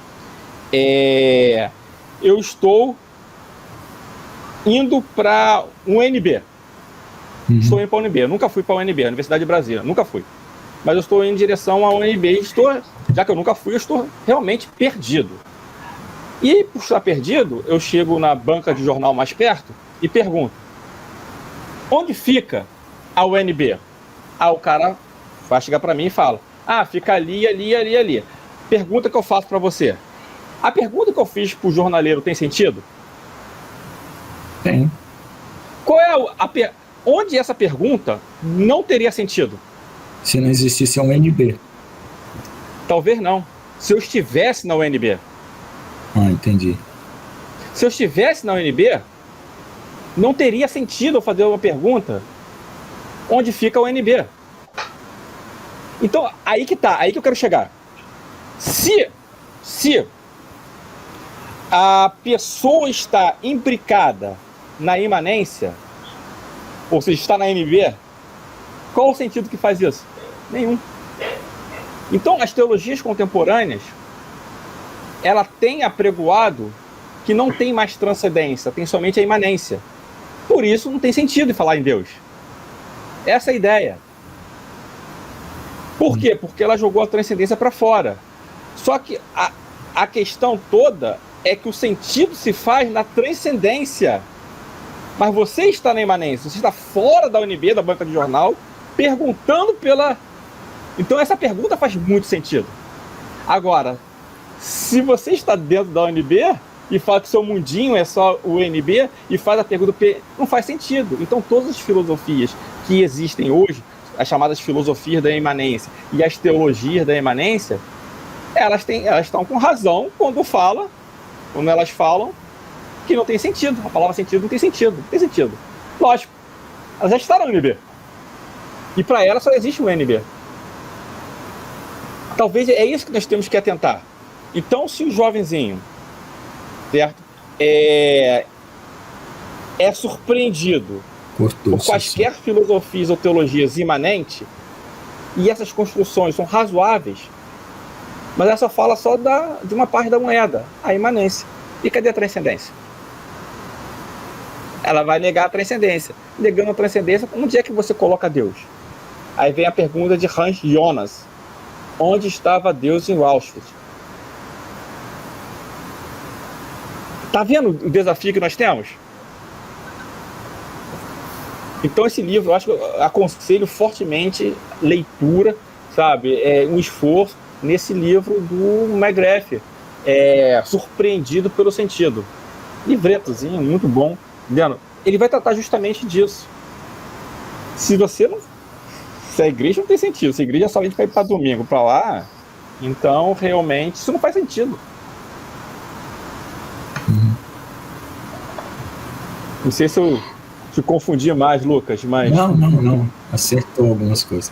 eu estou indo para um UNB. Estou indo para a UNB, eu nunca fui para a UNB, a Universidade de Brasília, nunca fui. Mas eu estou em direção à UNB e já que eu nunca fui, eu estou realmente perdido. E por estar perdido, eu chego na banca de jornal mais perto e pergunto: onde fica a UNB? O cara vai chegar para mim e fala: fica ali, ali, ali, ali. Pergunta que eu faço para você. A pergunta que eu fiz para o jornaleiro tem sentido? Tem. Qual é onde essa pergunta não teria sentido? Se não existisse a UNB. Talvez não. Se eu estivesse na UNB. Entendi. Se eu estivesse na UNB, não teria sentido eu fazer uma pergunta: onde fica a UNB? Então, aí que tá, aí que eu quero chegar. Se a pessoa está imbricada na imanência, ou seja, está na UNB, Qual o sentido que faz isso? Nenhum. Então, as teologias contemporâneas, ela tem apregoado que não tem mais transcendência, tem somente a imanência. Por isso, não tem sentido em falar em Deus. Essa é a ideia. Por quê? Porque ela jogou a transcendência para fora. Só que a questão toda é que o sentido se faz na transcendência. Mas você está na imanência, você está fora da UNB, da banca de jornal, perguntando pela... Então essa pergunta faz muito sentido. Agora, se você está dentro da UNB e fala que seu mundinho é só o UNB e faz a pergunta, não faz sentido. Então todas as filosofias que existem hoje, as chamadas filosofias da imanência e as teologias da imanência, elas estão com razão quando elas falam que não tem sentido. A palavra sentido não tem sentido. Não tem sentido. Lógico. Elas já estão na UNB. E para elas só existe o UNB. Talvez é isso que nós temos que atentar. Então, se o jovenzinho, certo, é surpreendido por quaisquer filosofias ou teologias imanentes, e essas construções são razoáveis, mas ela só fala só de uma parte da moeda, a imanência. E cadê a transcendência? Ela vai negar a transcendência. Negando a transcendência, onde é que você coloca Deus? Aí vem a pergunta de Hans Jonas. Onde estava Deus em Auschwitz? Tá vendo o desafio que nós temos? Então esse livro, eu acho que eu aconselho fortemente leitura, sabe? Um esforço nesse livro do McGrath, Surpreendido pelo Sentido. Livretozinho, muito bom. Entendeu? Ele vai tratar justamente disso. Se a igreja não tem sentido, se a igreja é somente para ir para domingo, para lá, então realmente isso não faz sentido. Não sei se eu te confundi mais, Lucas, mas... Não. Acertou algumas coisas.